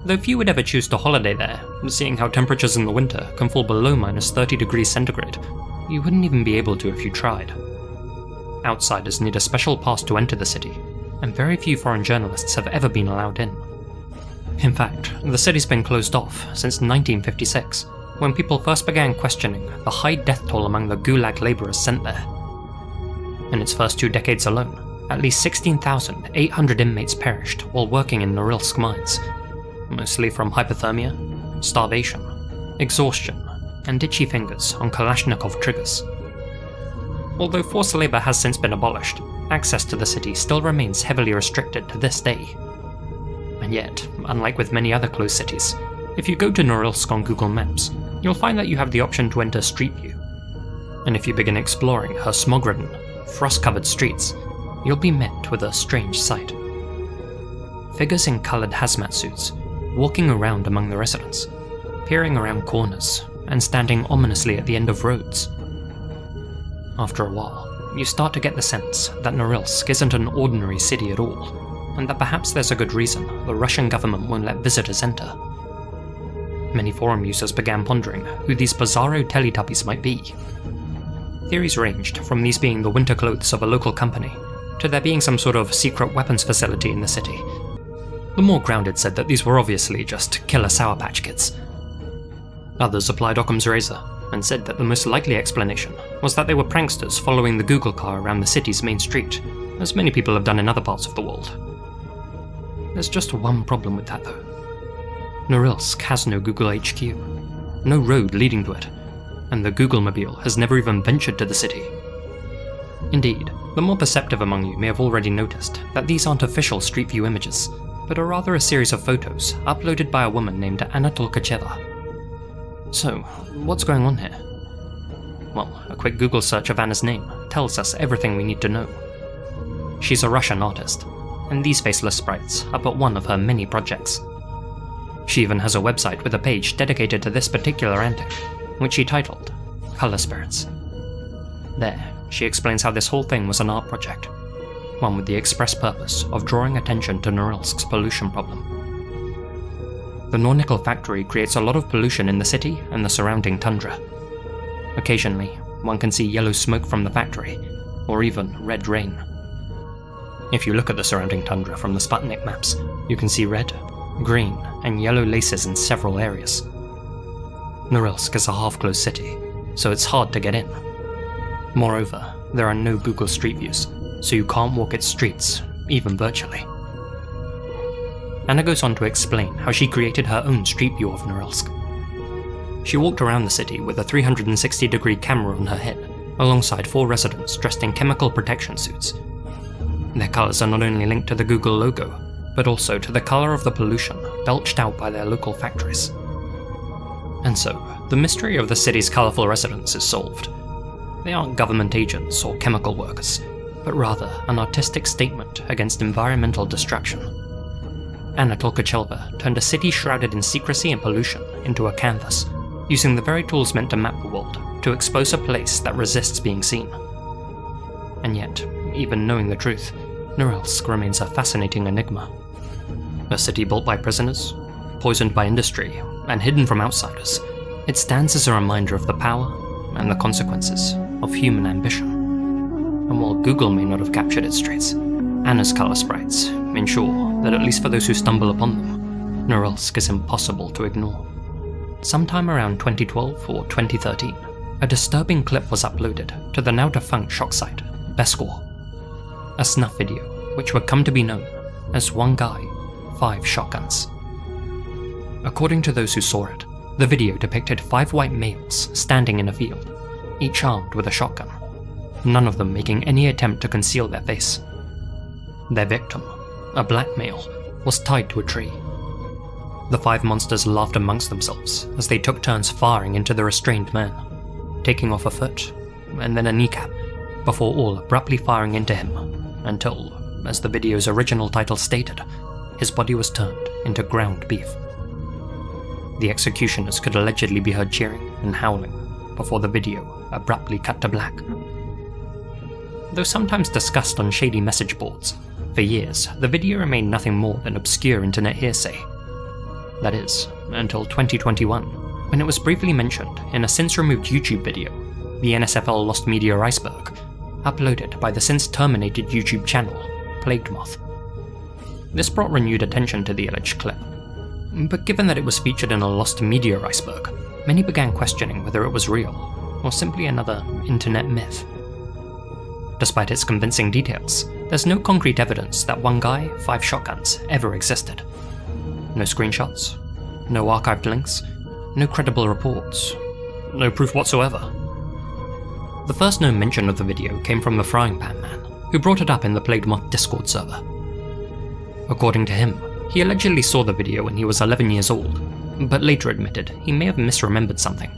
Though few would ever choose to holiday there, seeing how temperatures in the winter can fall below -30 degrees centigrade, you wouldn't even be able to if you tried. Outsiders need a special pass to enter the city, and very few foreign journalists have ever been allowed in. In fact, the city's been closed off since 1956, when people first began questioning the high death toll among the Gulag laborers sent there. In its first 2 decades alone, at least 16,800 inmates perished while working in Norilsk mines, mostly from hypothermia, starvation, exhaustion, and itchy fingers on Kalashnikov triggers. Although forced labor has since been abolished, access to the city still remains heavily restricted to this day. And yet, unlike with many other closed cities, if you go to Norilsk on Google Maps, you'll find that you have the option to enter Street View. And if you begin exploring her smog-ridden, frost-covered streets, you'll be met with a strange sight. Figures in coloured hazmat suits, walking around among the residents, peering around corners, and standing ominously at the end of roads. After a while, you start to get the sense that Norilsk isn't an ordinary city at all, and that perhaps there's a good reason the Russian government won't let visitors enter. Many forum users began pondering who these bizarro Teletubbies might be. Theories ranged from these being the winter clothes of a local company, to there being some sort of secret weapons facility in the city. The more grounded said that these were obviously just killer Sour Patch Kids. Others applied Occam's razor, and said that the most likely explanation was that they were pranksters following the Google car around the city's main street, as many people have done in other parts of the world. There's just one problem with that though. Norilsk has no Google HQ, no road leading to it, and the Google-mobile has never even ventured to the city. Indeed, the more perceptive among you may have already noticed that these aren't official Street View images, but are rather a series of photos uploaded by a woman named Anna Tolkacheva. So, what's going on here? Well, a quick Google search of Anna's name tells us everything we need to know. She's a Russian artist, and these faceless sprites are but one of her many projects. She even has a website with a page dedicated to this particular antic, which she titled Color Spirits. There, she explains how this whole thing was an art project, one with the express purpose of drawing attention to Norilsk's pollution problem. The Nornickel factory creates a lot of pollution in the city and the surrounding tundra. Occasionally, one can see yellow smoke from the factory, or even red rain. If you look at the surrounding tundra from the Sputnik maps, you can see red, green, and yellow laces in several areas. Norilsk is a half-closed city, so it's hard to get in. Moreover, there are no Google Street Views, so you can't walk its streets, even virtually. Anna goes on to explain how she created her own street view of Norilsk. She walked around the city with a 360-degree camera on her head, alongside 4 residents dressed in chemical protection suits. Their colours are not only linked to the Google logo, but also to the colour of the pollution belched out by their local factories. And so, the mystery of the city's colourful residents is solved. They aren't government agents or chemical workers, but rather an artistic statement against environmental destruction. Anna Tolkacheva turned a city shrouded in secrecy and pollution into a canvas, using the very tools meant to map the world to expose a place that resists being seen. And yet, even knowing the truth, Norilsk remains a fascinating enigma. A city built by prisoners, poisoned by industry, and hidden from outsiders, it stands as a reminder of the power and the consequences of human ambition. And while Google may not have captured its traits, Anna's color sprites ensure that at least for those who stumble upon them, Norilsk is impossible to ignore. Sometime around 2012 or 2013, a disturbing clip was uploaded to the now defunct shock site, Beskor, a snuff video which would come to be known as One Guy, 5 Shotguns. According to those who saw it, the video depicted 5 white males standing in a field, each armed with a shotgun, none of them making any attempt to conceal their face. Their victim, a black male, was tied to a tree. The 5 monsters laughed amongst themselves as they took turns firing into the restrained man, taking off a foot, and then a kneecap, before all abruptly firing into him, until, as the video's original title stated, his body was turned into ground beef. The executioners could allegedly be heard cheering and howling before the video abruptly cut to black. Though sometimes discussed on shady message boards, for years the video remained nothing more than obscure internet hearsay. That is, until 2021, when it was briefly mentioned in a since-removed YouTube video the NSFL Lost Media Iceberg, uploaded by the since terminated YouTube channel, Plagued Moth. This brought renewed attention to the alleged clip, but given that it was featured in a Lost Media Iceberg, many began questioning whether it was real, or simply another internet myth. Despite its convincing details, there's no concrete evidence that one guy, 5 shotguns ever existed. No screenshots, no archived links, no credible reports, no proof whatsoever. The first known mention of the video came from the Frying Pan Man, who brought it up in the Plagued Moth Discord server. According to him, he allegedly saw the video when he was 11 years old, but later admitted he may have misremembered something.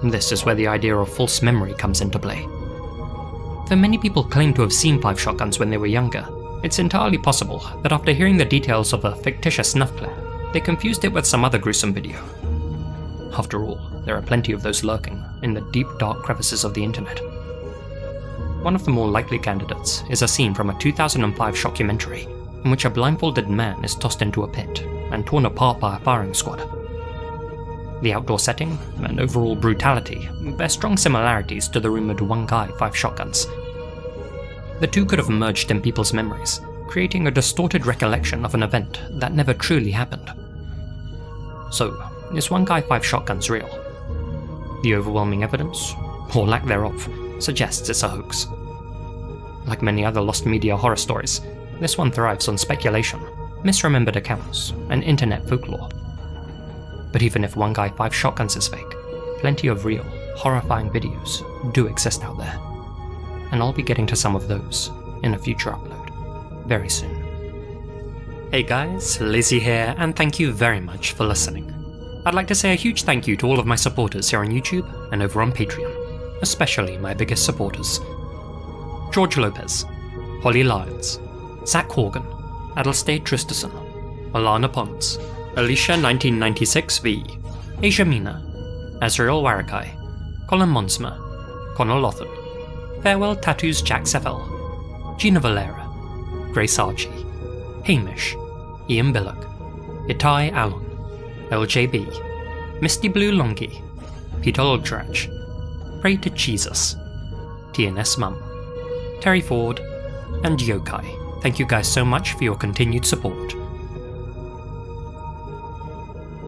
This is where the idea of false memory comes into play. Though many people claim to have seen 5 shotguns when they were younger, it's entirely possible that after hearing the details of a fictitious snuff clip, they confused it with some other gruesome video. After all, there are plenty of those lurking in the deep dark crevices of the internet. One of the more likely candidates is a scene from a 2005 shockumentary in which a blindfolded man is tossed into a pit and torn apart by a firing squad. The outdoor setting and overall brutality bear strong similarities to the rumoured one guy, 5 shotguns. The two could have merged in people's memories, creating a distorted recollection of an event that never truly happened. So, is one guy, 5 shotguns real? The overwhelming evidence, or lack thereof, suggests it's a hoax. Like many other lost media horror stories, this one thrives on speculation, misremembered accounts, and internet folklore. But even if one guy, 5 shotguns is fake, plenty of real, horrifying videos do exist out there. And I'll be getting to some of those in a future upload, very soon. Hey guys, Lizzie here, and thank you very much for listening. I'd like to say a huge thank you to all of my supporters here on YouTube and over on Patreon, especially my biggest supporters. George Lopez, Holly Lyons, Zach Horgan, Adelstade Tristerson, Alana Pons, Alicia 1996V, Asia Mina, Azrael Warakai, Colin Monsma, Connor Lothan, Farewell Tattoos Jack Seffel, Gina Valera, Grace Archie, Hamish, Ian Billock, Itai Allen, LJB, Misty Blue Longi, Peter Loddrach, Pray to Jesus, TNS Mum, Terry Ford, and Yokai. Thank you guys so much for your continued support.